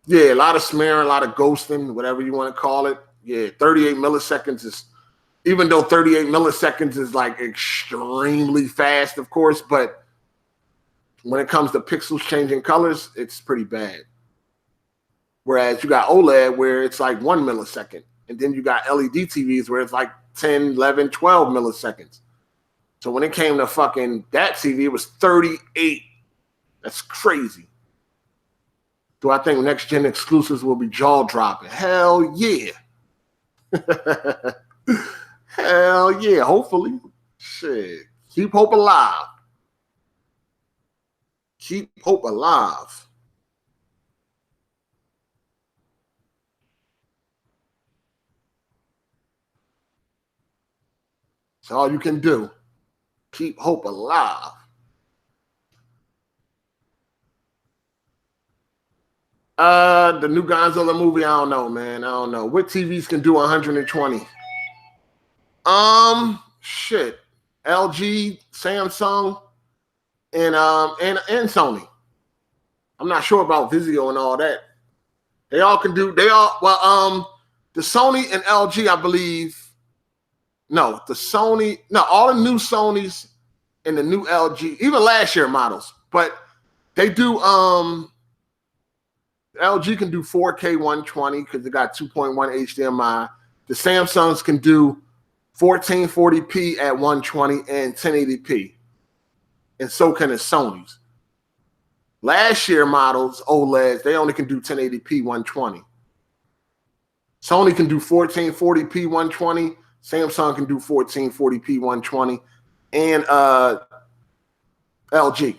Speaker 1: Yeah, a lot of smearing, a lot of ghosting, whatever you want to call it. Yeah, 38 milliseconds is, even though 38 milliseconds is like extremely fast, of course, but when it comes to pixels changing colors, it's pretty bad. Whereas you got OLED where it's like 1 millisecond. And then you got LED TVs where it's like 10, 11, 12 milliseconds. So when it came to fucking that TV, it was 38. That's crazy. Do I think next gen exclusives will be jaw dropping? Hell yeah. Hell yeah. Hopefully. Shit. Keep hope alive. Keep hope alive. That's all you can do. Keep hope alive. The new Godzilla movie, I don't know, man. I don't know. What TVs can do 120? Shit. LG, Samsung, and Sony. I'm not sure about Vizio and all that. They all can do, The Sony and LG, I believe. No, all the new Sonys and the new LG, even last year models, but they do LG can do 4K 120 because they got 2.1 HDMI. The Samsungs can do 1440p at 120 and 1080p. And so can the Sonys. Last year models, OLEDs, they only can do 1080p 120. Sony can do 1440p 120. Samsung can do 1440p 120. And LG,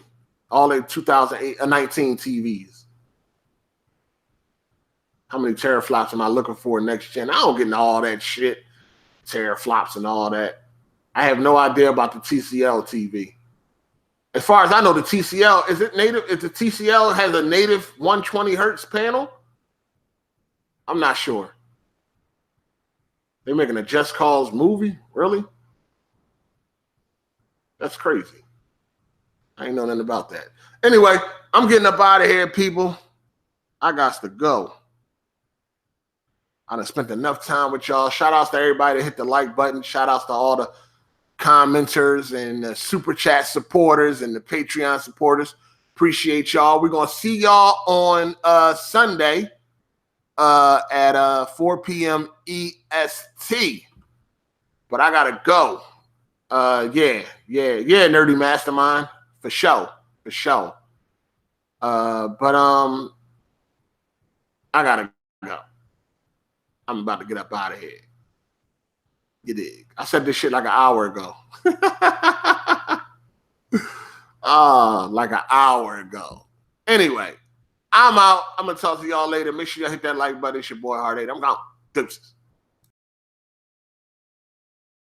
Speaker 1: all their 2019 TVs. How many teraflops am I looking for next gen? I don't get into all that shit. Teraflops and all that. I have no idea about the TCL TV. As far as I know, the TCL, is it native? If the TCL has a native 120 hertz panel? I'm not sure. They're making a Just Cause movie? Really? That's crazy. I ain't know nothing about that. Anyway, I'm getting up out of here, people. I got to go. I done spent enough time with y'all. Shout outs to everybody that hit the like button. Shout outs to all the commenters and the super chat supporters and the Patreon supporters. Appreciate y'all. We're going to see y'all on Sunday at 4 p.m. EST. But I got to go. Yeah, Nerdy Mastermind. For sure. I got to go. I'm about to get up out of here. You dig? I said this shit like an hour ago. Like an hour ago. Anyway, I'm out. I'm going to talk to y'all later. Make sure you hit that like button. It's your boy Hard8. I'm gone. Deuces.